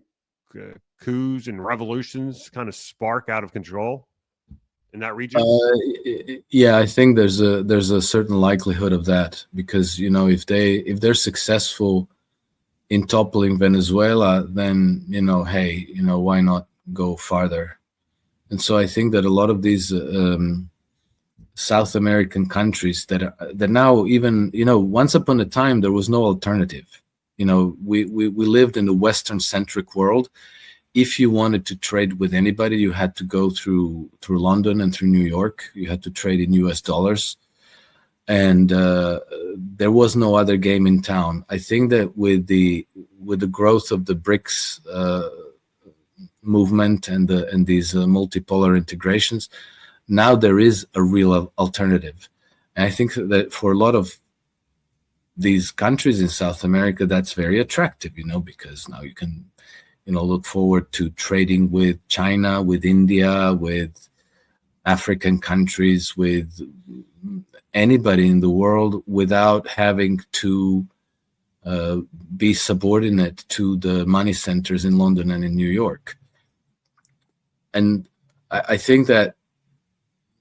coups and revolutions kind of spark out of control in that region? Yeah, I think there's a certain likelihood of that, because if they're successful in toppling Venezuela, then hey, why not go farther? And so I think that a lot of these South American countries that now, even once upon a time there was no alternative. We lived in the Western centric world. If you wanted to trade with anybody, you had to go through London and through New York. You had to trade in US dollars, and there was no other game in town. I think that with the growth of the BRICS movement and these multipolar integrations, now there is a real alternative. And I think that for a lot of these countries in South America, that's very attractive, because now look forward to trading with China, with India, with African countries, with anybody in the world without having to be subordinate to the money centers in London and in New York. And I think that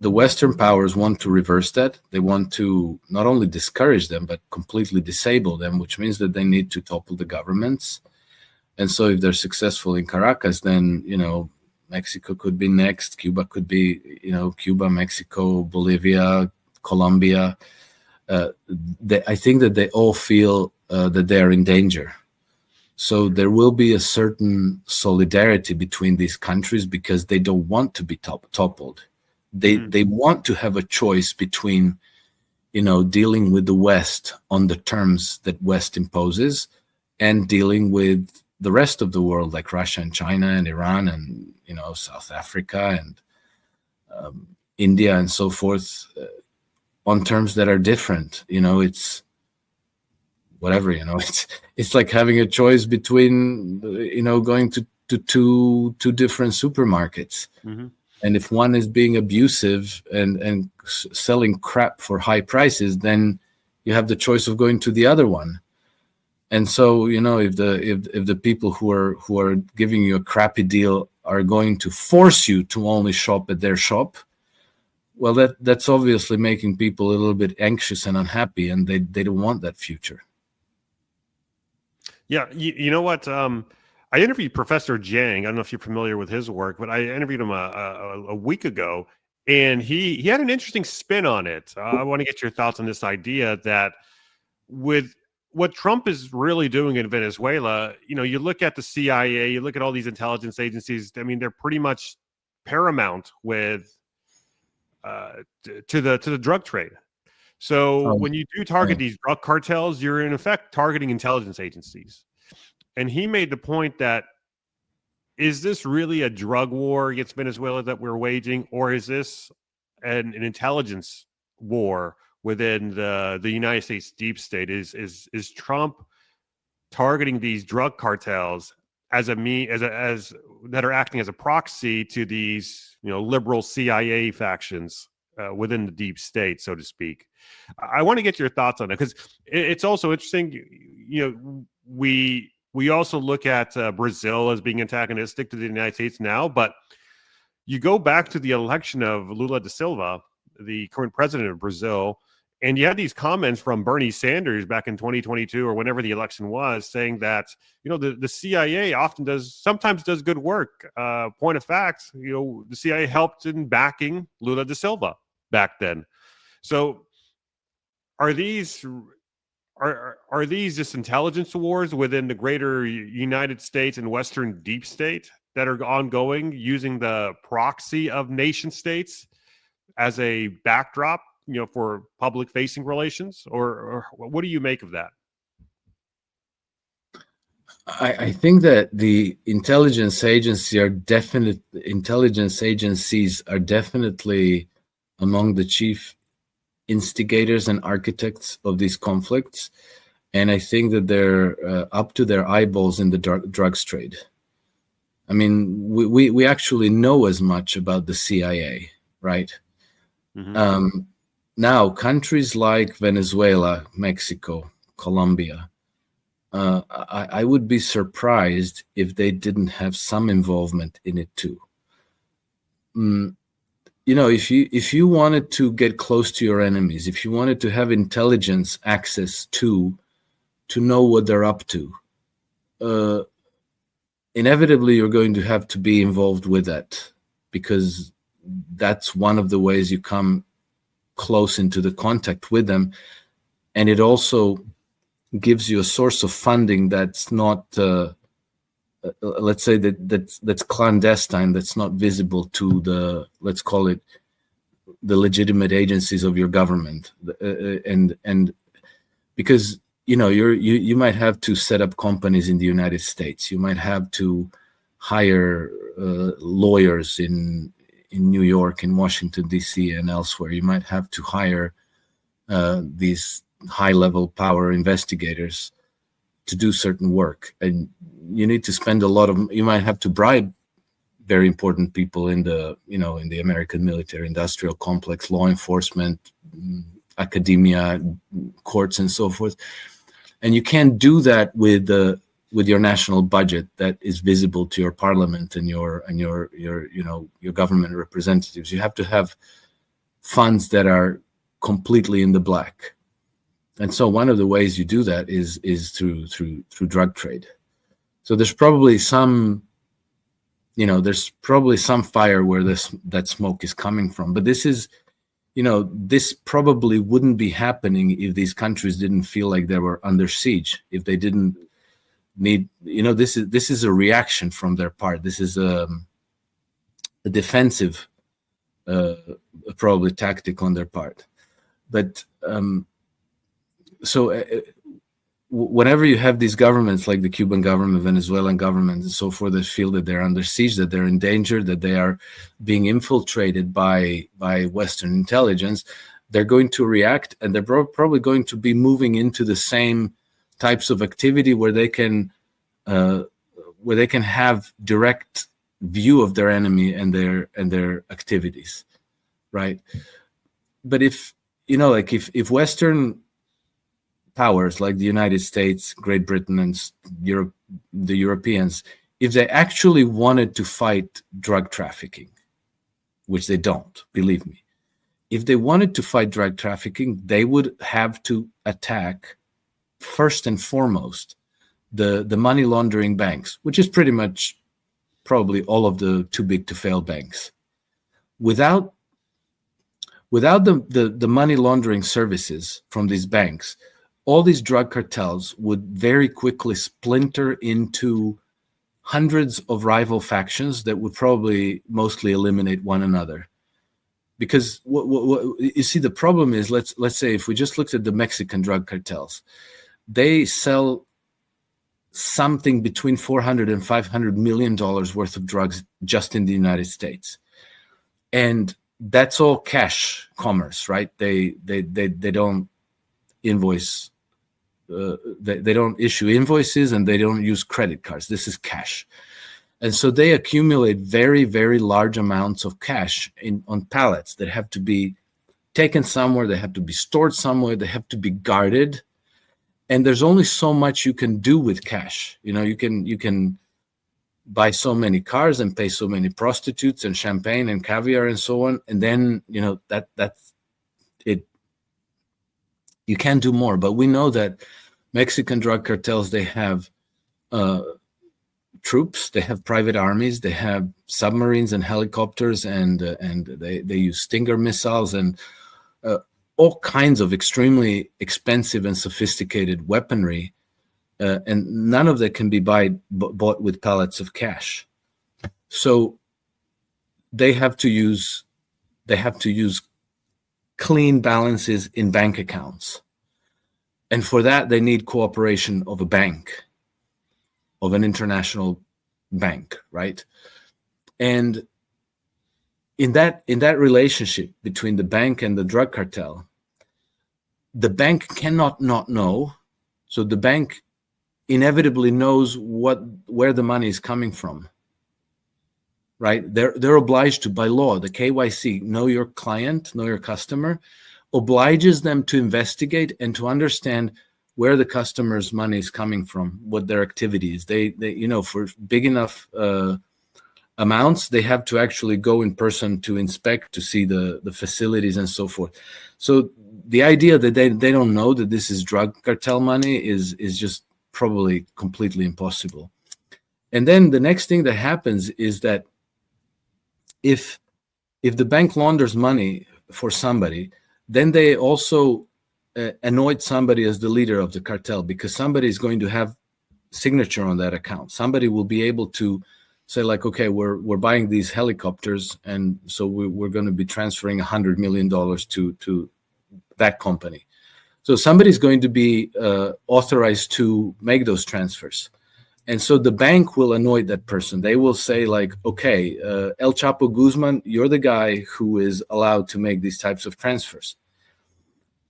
the Western powers want to reverse that. They want to not only discourage them, but completely disable them, which means that they need to topple the governments. And so if they're successful in Caracas, then, Mexico could be next. Cuba could be, Cuba, Mexico, Bolivia, Colombia. I think that they all feel that they're in danger. So there will be a certain solidarity between these countries because they don't want to be toppled. They want to have a choice between, dealing with the West on the terms that West imposes and dealing with the rest of the world, like Russia and China and Iran and, South Africa and India and so forth, on terms that are different. It's whatever, it's like having a choice between, going to two different supermarkets. Mm-hmm. And if one is being abusive and selling crap for high prices, then you have the choice of going to the other one. And so, if the people who are giving you a crappy deal are going to force you to only shop at their shop, well, that's obviously making people a little bit anxious and unhappy, and they don't want that future. Yeah, you know what? I interviewed Professor Jiang. I don't know if you're familiar with his work, but I interviewed him a week ago, and he had an interesting spin on it. I want to get your thoughts on this idea that with what Trump is really doing in Venezuela, you look at the CIA, you look at all these intelligence agencies. I mean, they're pretty much paramount with to the drug trade. So when you do target these drug cartels, you're in effect targeting intelligence agencies. And he made the point that, is this really a drug war against Venezuela that we're waging, or is this an intelligence war within the United States deep state? Is Trump targeting these drug cartels as that are acting as a proxy to these liberal CIA factions within the deep state, so to speak? I want to get your thoughts on it, because it's also interesting. We also look at Brazil as being antagonistic to the United States now, but you go back to the election of Lula da Silva, the current president of Brazil, and you had these comments from Bernie Sanders back in 2022 or whenever the election was, saying that the CIA sometimes does good work. Point of fact, the CIA helped in backing Lula da Silva back then. So are these just intelligence wars within the greater United States and Western deep state that are ongoing, using the proxy of nation states as a backdrop, for public facing relations? Or what do you make of that? I think that the intelligence agencies are definitely among the chief instigators and architects of these conflicts, and I think that they're up to their eyeballs in the drugs trade. I mean, we actually know as much about the CIA, right? Mm-hmm. Now, countries like Venezuela, Mexico, Colombia, I would be surprised if they didn't have some involvement in it too. If you wanted to get close to your enemies, if you wanted to have intelligence access to know what they're up to, inevitably you're going to have to be involved with that, because that's one of the ways you come close into the contact with them. And it also gives you a source of funding that's not, let's say that's clandestine, that's not visible to the, let's call it, the legitimate agencies of your government. And because, you might have to set up companies in the United States. You might have to hire lawyers in New York, in Washington, D.C., and elsewhere. You might have to hire these high-level power investigators to do certain work. And you need to spend a lot of, you might have to bribe very important people in the, in the American military industrial complex, law enforcement, academia, courts, and so forth. And you can't do that with your national budget that is visible to your parliament and your government representatives. You have to have funds that are completely in the black. And so one of the ways you do that is through drug trade. So there's probably some fire where that smoke is coming from. But this is, this probably wouldn't be happening if these countries didn't feel like they were under siege, if they didn't need, this is a reaction from their part. This is a defensive probably tactic on their part. But whenever you have these governments like the Cuban government, Venezuelan government, and so forth, that feel that they're under siege, that they're in danger, that they are being infiltrated by Western intelligence, they're going to react, and they're probably going to be moving into the same types of activity where they can have direct view of their enemy and their activities, right? But if Western powers like the United States, Great Britain, and the Europeans, if they actually wanted to fight drug trafficking, which they don't, believe me, if they wanted to fight drug trafficking, they would have to attack first and foremost the money laundering banks, which is pretty much probably all of the too big to fail banks. Without the money laundering services from these banks, all these drug cartels would very quickly splinter into hundreds of rival factions that would probably mostly eliminate one another. Because what you see, the problem is, let's say if we just looked at the Mexican drug cartels, they sell something between $400 and $500 million worth of drugs just in the United States, and that's all cash commerce, right? They don't invoice. They don't issue invoices, and they don't use credit cards. This is cash. And so they accumulate very, very large amounts of cash on pallets that have to be taken somewhere, they have to be stored somewhere, they have to be guarded. And there's only so much you can do with cash. You can buy so many cars and pay so many prostitutes and champagne and caviar and so on. And then, that's it. You can't do more. But we know that Mexican drug cartels, they have troops, they have private armies, they have submarines and helicopters, and they use Stinger missiles and all kinds of extremely expensive and sophisticated weaponry, and none of that can be bought with pallets of cash. So they have to use clean balances in bank accounts. And for that, they need cooperation of a bank, of an international bank, right? And in that relationship between the bank and the drug cartel, the bank cannot not know. So the bank inevitably knows where the money is coming from, right? They're obliged to, by law, the KYC, know your client, know your customer, obliges them to investigate and to understand where the customer's money is coming from, what their activity is. They for big enough amounts, they have to actually go in person to inspect, to see the facilities and so forth. So the idea that they don't know that this is drug cartel money is just probably completely impossible. And then the next thing that happens is that if the bank launders money for somebody, then they also anoint somebody as the leader of the cartel, because somebody is going to have signature on that account. Somebody will be able to say, like, okay, we're buying these helicopters, and so we're going to be transferring $100 million to that company. So somebody's going to be authorized to make those transfers. And so the bank will anoint that person. They will say, like, okay, El Chapo Guzman, you're the guy who is allowed to make these types of transfers.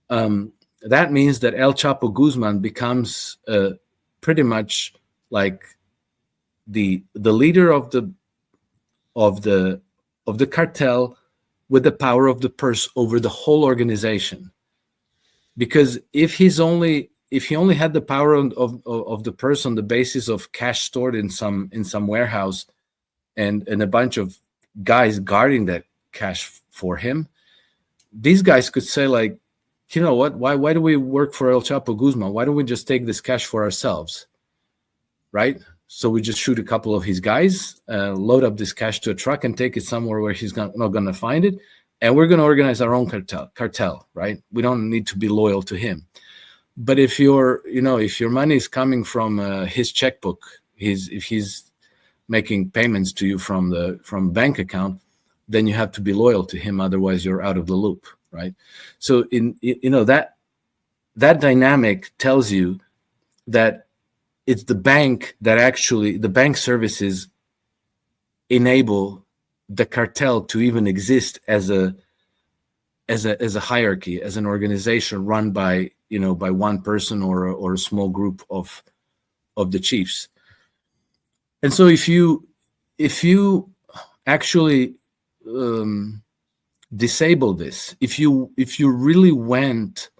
That means that El Chapo Guzman becomes pretty much like the leader of the cartel with the power of the purse over the whole organization. Because if he only had the power of the purse on the basis of cash stored in some warehouse and a bunch of guys guarding that cash for him, these guys could say, like, you know what, why do we work for El Chapo Guzman? Why don't we just take this cash for ourselves, right? So we just shoot a couple of his guys, load up this cash to a truck and take it somewhere where he's not going to find it. And we're going to organize our own cartel, right? We don't need to be loyal to him. But if your money is coming from his checkbook, if he's making payments to you from bank account, then you have to be loyal to him. Otherwise, you're out of the loop, right? So that dynamic tells you that it's the bank that actually, the bank services enable the cartel to even exist as a hierarchy, as an organization run by one person or a small group of the chiefs. And so if you actually disable this, if you really went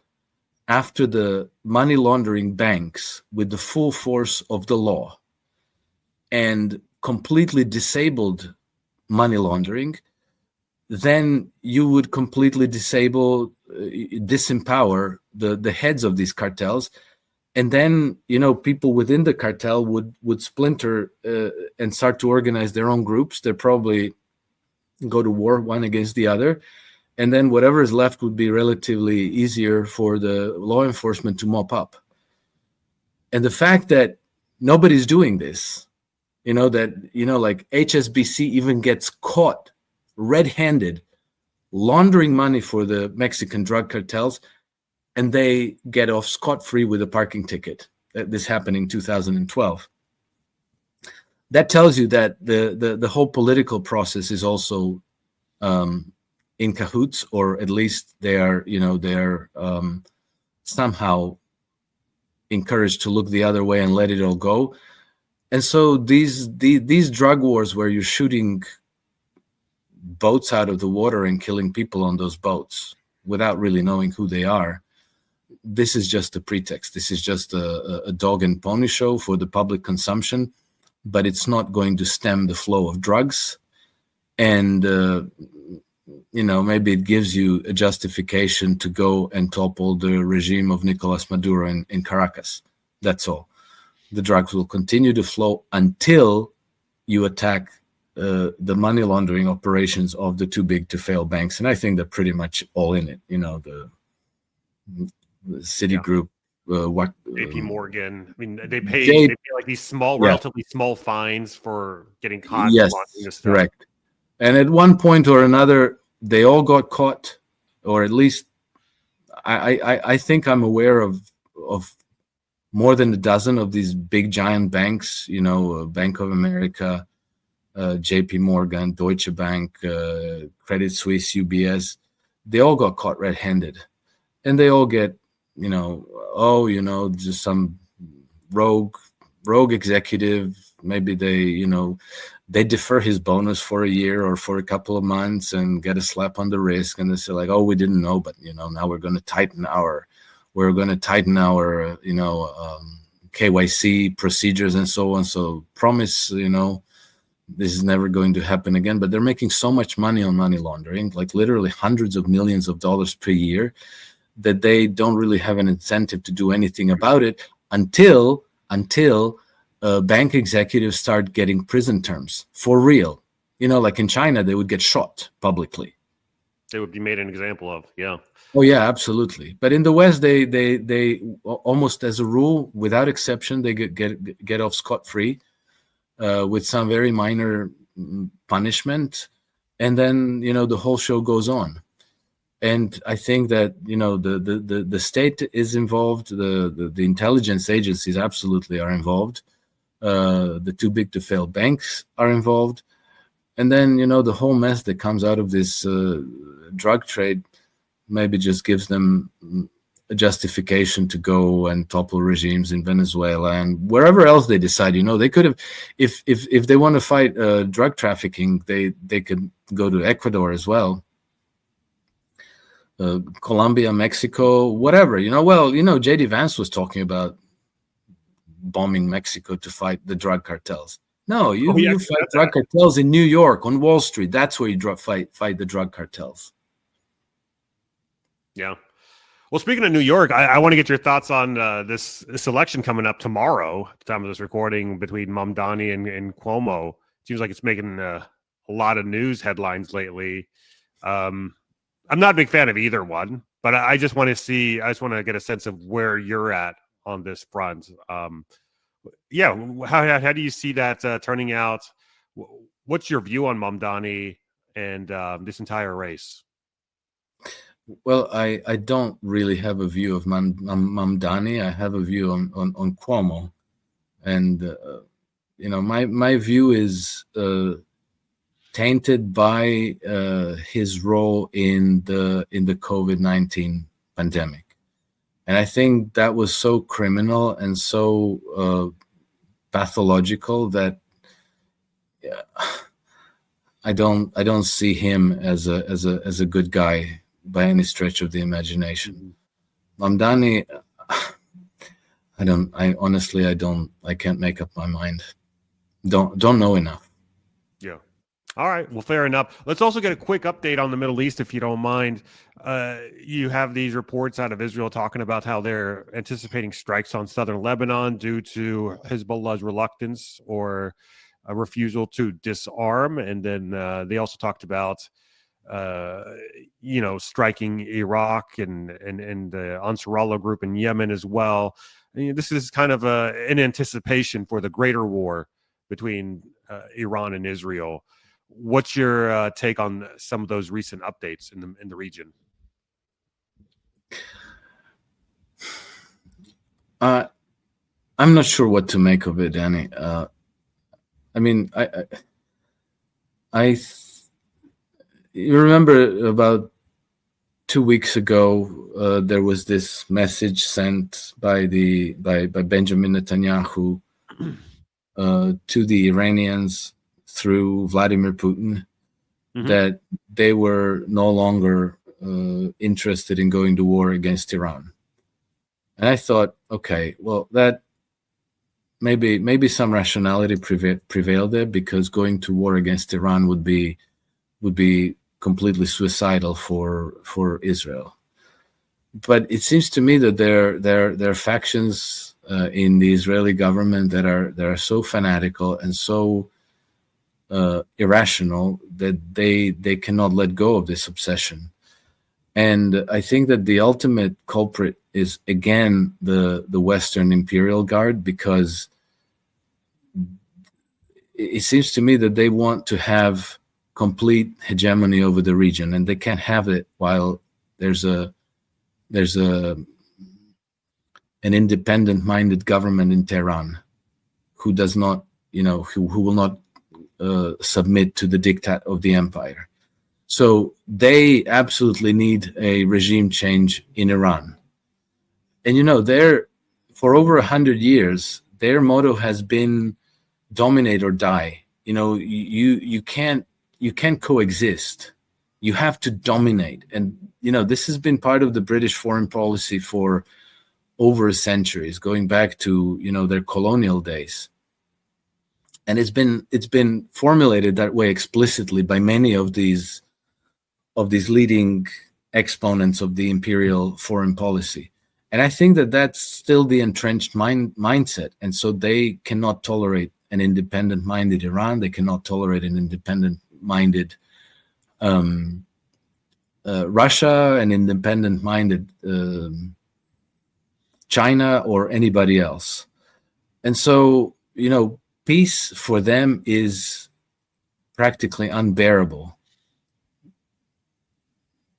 after the money laundering banks with the full force of the law and completely disabled money laundering, then you would completely disempower the heads of these cartels. And then, people within the cartel would splinter and start to organize their own groups. They'd probably go to war one against the other. And then whatever is left would be relatively easier for the law enforcement to mop up. And the fact that nobody's doing this, like HSBC even gets caught red-handed laundering money for the Mexican drug cartels, and they get off scot-free with a parking ticket. This happened in 2012. That tells you that the whole political process is also in cahoots, or at least they're somehow encouraged to look the other way and let it all go. And so these drug wars where you're shooting boats out of the water and killing people on those boats without really knowing who they are, this is just a pretext. This is just a dog and pony show for the public consumption, but it's not going to stem the flow of drugs. And maybe it gives you a justification to go and topple the regime of Nicolas Maduro in Caracas. That's all. The drugs will continue to flow until you attack the money laundering operations of the too big to fail banks. And I think they're pretty much all in it. The Citigroup, JP Morgan. I mean, they pay like these relatively small fines for getting caught. Yes, correct. And at one point or another, they all got caught, or at least I think I'm aware of more than a dozen of these big giant banks, Bank of America, JP Morgan, Deutsche Bank, Credit Suisse, UBS. They all got caught red-handed, and they all get, just some rogue executive. Maybe they defer his bonus for a year or for a couple of months and get a slap on the wrist, and they say like, "Oh, we didn't know, but now we're going to tighten our KYC procedures and so on. So promise, this is never going to happen again." But they're making so much money on money laundering, like literally hundreds of millions of dollars per year, that they don't really have an incentive to do anything about it until bank executives start getting prison terms for real. Like in China, they would get shot publicly. They would be made an example of, yeah. Oh yeah, absolutely. But in the West, they almost as a rule, without exception, they get off scot-free with some very minor punishment, and then the whole show goes on. And I think that the state is involved, the intelligence agencies absolutely are involved. The too big to fail banks are involved, and then the whole mess that comes out of this drug trade maybe just gives them a justification to go and topple regimes in Venezuela and wherever else they decide. They could have, if they want to fight drug trafficking, they could go to Ecuador as well, Colombia, Mexico, whatever. JD Vance was talking about bombing Mexico to fight the drug cartels. No, you fight drug cartels in New York on Wall Street. That's where you fight the drug cartels. Yeah. Well, speaking of New York, I want to get your thoughts on this election coming up tomorrow, at the time of this recording, between Mamdani and Cuomo. Seems like it's making a lot of news headlines lately. I'm not a big fan of either one, but I just want to get a sense of where you're at on this front. How do you see that turning out? What's your view on Mamdani and this entire race? Well, I don't really have a view of Mamdani. I have a view on Cuomo, and my view is tainted by his role in the COVID-19 pandemic, and I think that was so criminal and so pathological that I don't see him as a good guy by any stretch of the imagination. Mamdani, I can't make up my mind. Don't know enough. Yeah. All right. Well, fair enough. Let's also get a quick update on the Middle East, if you don't mind. You have these reports out of Israel talking about how they're anticipating strikes on southern Lebanon due to Hezbollah's reluctance or a refusal to disarm. And then they also talked about striking Iraq and the Ansarallah group in Yemen as well. This is kind of an anticipation for the greater war between Iran and Israel. What's your take on some of those recent updates in the region? I'm not sure what to make of it, Danny. You remember about 2 weeks ago, there was this message sent by Benjamin Netanyahu to the Iranians through Vladimir Putin, that they were no longer interested in going to war against Iran. And I thought, okay, well, that maybe some rationality prevailed there, because going to war against Iran would be completely suicidal for Israel. But it seems to me that there are factions in the Israeli government that are so fanatical and so irrational that they cannot let go of this obsession. And I think that the ultimate culprit is, again, the Western Imperial Guard, because it seems to me that they want to have complete hegemony over the region, and they can't have it while there's an independent-minded government in Tehran who does not, who will not submit to the diktat of the empire. So they absolutely need a regime change in Iran. And for over 100 years, their motto has been dominate or die. You can't coexist. You have to dominate. And this has been part of the British foreign policy for over centuries, going back to their colonial days. And it's been formulated that way explicitly by many of these leading exponents of the imperial foreign policy. And I think that that's still the entrenched mindset. And so they cannot tolerate an independent-minded Iran. They cannot tolerate an independent-minded Russia, an independent-minded China, or anybody else. And so, peace for them is practically unbearable,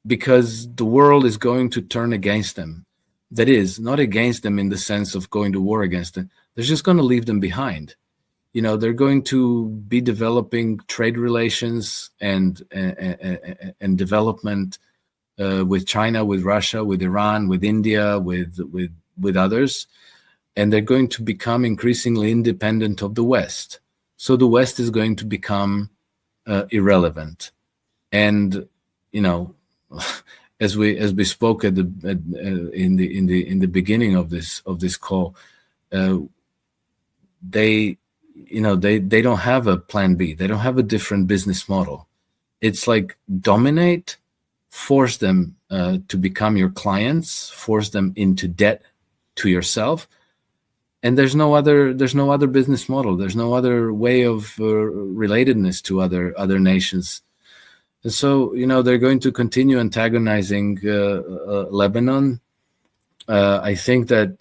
because the world is going to turn against them. That is, not against them in the sense of going to war against them. They're just going to leave them behind. They're going to be developing trade relations and development with China, with Russia, with Iran, with India, with others, and they're going to become increasingly independent of the West. So the West is going to become irrelevant. And as we spoke in the beginning of this call, they don't have a plan B. They don't have a different business model. It's like dominate, force them to become your clients, force them into debt to yourself, and there's no other business model. There's no other way of relatedness to other nations. And so they're going to continue antagonizing Lebanon. I think that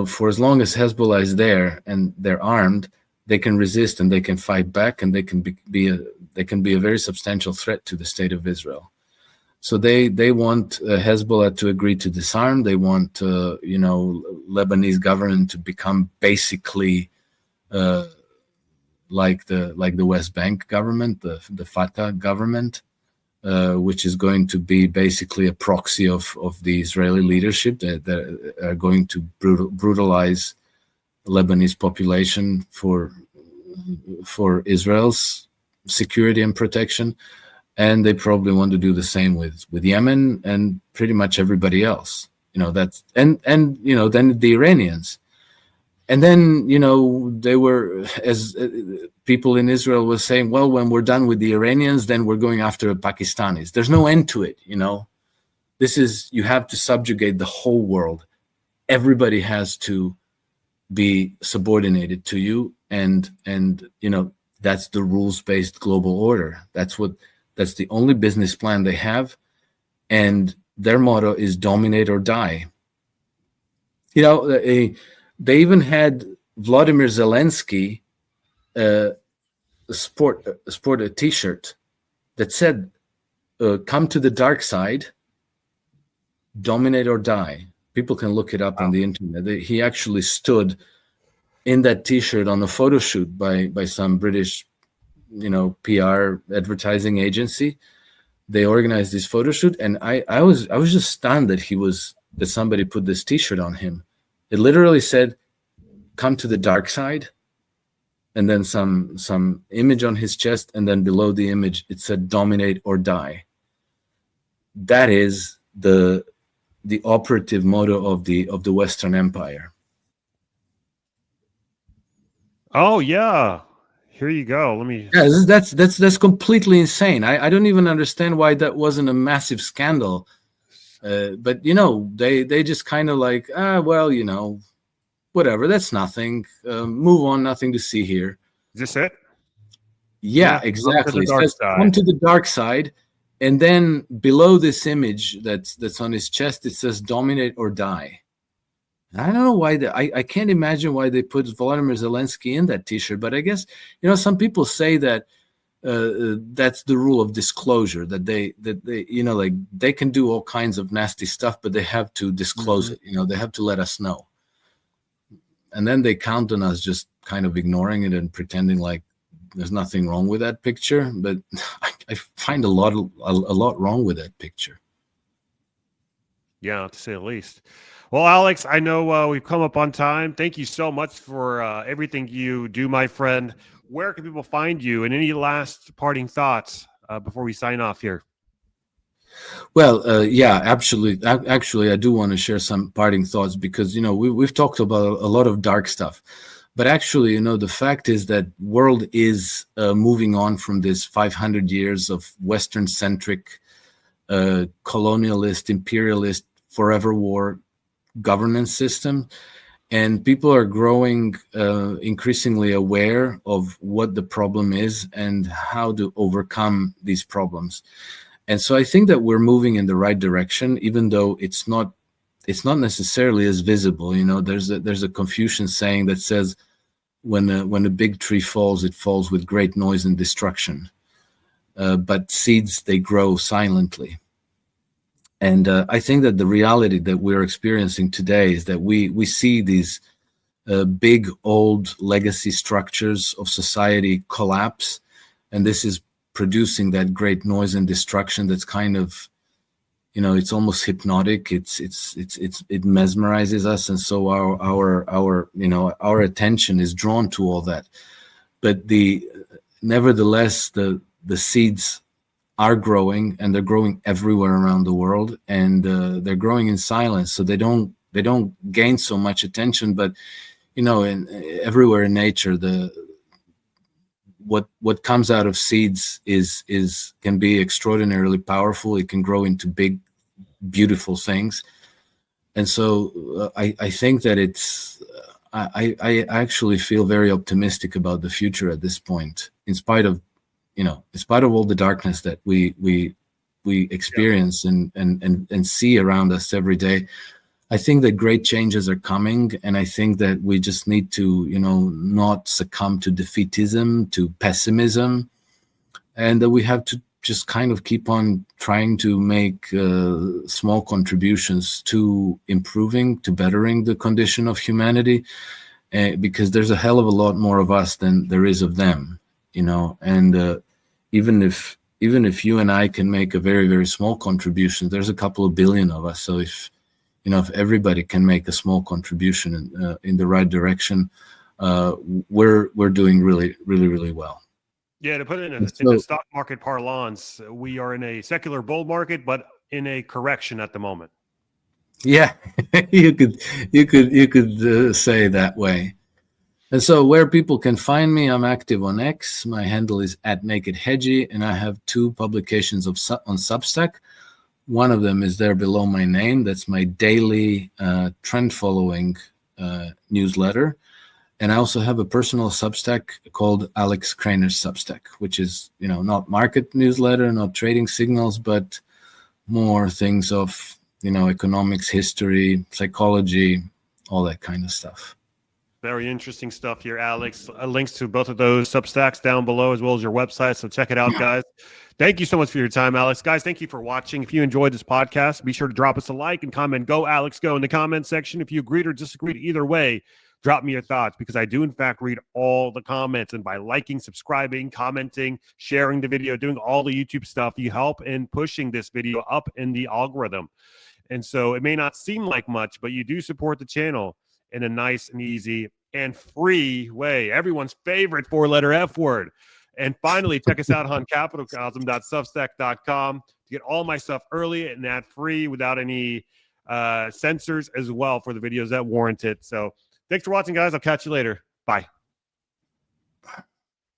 for as long as Hezbollah is there and they're armed, they can resist and they can fight back, and they can be a very substantial threat to the state of Israel. So they want Hezbollah to agree to disarm. They want Lebanese government to become basically like the West Bank government, the Fatah government, which is going to be basically a proxy of the Israeli leadership that are going to brutalize Lebanese population for Israel's security and protection. And they probably want to do the same with Yemen and pretty much everybody else. That's and then the Iranians. And then, they were, as people in Israel were saying, well, when we're done with the Iranians, then we're going after Pakistanis. There's no end to it, you have to subjugate the whole world. Everybody has to be subordinated to you. And that's the rules-based global order. That's the only business plan they have. And their motto is dominate or die. They even had Vladimir Zelensky sport a T-shirt that said, come to the dark side, dominate or die. People can look it up on the internet. He actually stood in that T-shirt on a photo shoot by some British, PR advertising agency. They organized this photo shoot, and I was just stunned that somebody put this T-shirt on him. It literally said, come to the dark side, and then some image on his chest, and then below the image it said dominate or die. That is the operative motto of the Western Empire. Oh yeah. Here you go. Let me. Yeah, that's completely insane. I don't even understand why that wasn't a massive scandal. But they just kind of like, whatever. That's nothing. Move on. Nothing to see here. Is this it? Yeah, exactly. Come to the dark side, and then below this image that's on his chest, it says "dominate or die." I don't know why I can't imagine why they put Volodymyr Zelensky in that T-shirt, but I guess some people say that that's the rule of disclosure, that they they can do all kinds of nasty stuff, but they have to disclose it. They have to let us know, and then they count on us just kind of ignoring it and pretending like there's nothing wrong with that picture. But I find a lot wrong with that picture. Yeah, to say the least. Well, Alex, I know we've come up on time. Thank you so much for everything you do, my friend. Where can people find you? And any last parting thoughts before we sign off here? Well, yeah, absolutely. Actually, I do want to share some parting thoughts because, we've talked about a lot of dark stuff. But actually, the fact is that world is moving on from this 500 years of Western-centric, colonialist, imperialist, forever war governance system, and people are growing increasingly aware of what the problem is and how to overcome these problems. And so I think that we're moving in the right direction, even though it's not necessarily as visible. There's a Confucian saying that says, when a big tree falls, it falls with great noise and destruction, but seeds, they grow silently. And I think that the reality that we're experiencing today is that we see these big old legacy structures of society collapse, and this is producing that great noise and destruction that's kind of it's almost hypnotic. It mesmerizes us, and so our attention is drawn to all that. But nevertheless, the seeds are growing, and they're growing everywhere around the world, and they're growing in silence, so they don't gain so much attention. But everywhere in nature, what comes out of seeds can be extraordinarily powerful. It can grow into big, beautiful things. And so I think that I actually feel very optimistic about the future at this point, in spite of all the darkness that we experience and see around us every day. I think that great changes are coming, and I think that we just need to, not succumb to defeatism, to pessimism, and that we have to just kind of keep on trying to make small contributions to improving, to bettering the condition of humanity, because there's a hell of a lot more of us than there is of them, and even if you and I can make a very, very small contribution, there's a couple of billion of us. So if everybody can make a small contribution in the right direction, we're doing really, really, really well. Yeah, to put it in the stock market parlance, we are in a secular bull market, but in a correction at the moment. Yeah, you could say that way. And so where people can find me, I'm active on X. My handle is @NakedHedgie, and I have 2 publications on Substack. One of them is there below my name. That's my daily trend following newsletter. And I also have a personal Substack called Alex Krainer Substack, which is, not market newsletter, not trading signals, but more things of, economics, history, psychology, all that kind of stuff. Very interesting stuff here, Alex. Links to both of those Substacks down below, as well as your website. So check it out, guys. Thank you so much for your time, Alex. Guys, thank you for watching. If you enjoyed this podcast, be sure to drop us a like and comment. Go, Alex, go in the comment section. If you agreed or disagreed, either way, drop me your thoughts, because I do, in fact, read all the comments. And by liking, subscribing, commenting, sharing the video, doing all the YouTube stuff, you help in pushing this video up in the algorithm. And so it may not seem like much, but you do support the channel in a nice and easy and free way. Everyone's favorite 4-letter F word. And finally, check us out on CapitalCosm.substack.com to get all my stuff early and ad-free without any censors as well for the videos that warrant it. So thanks for watching, guys. I'll catch you later. Bye.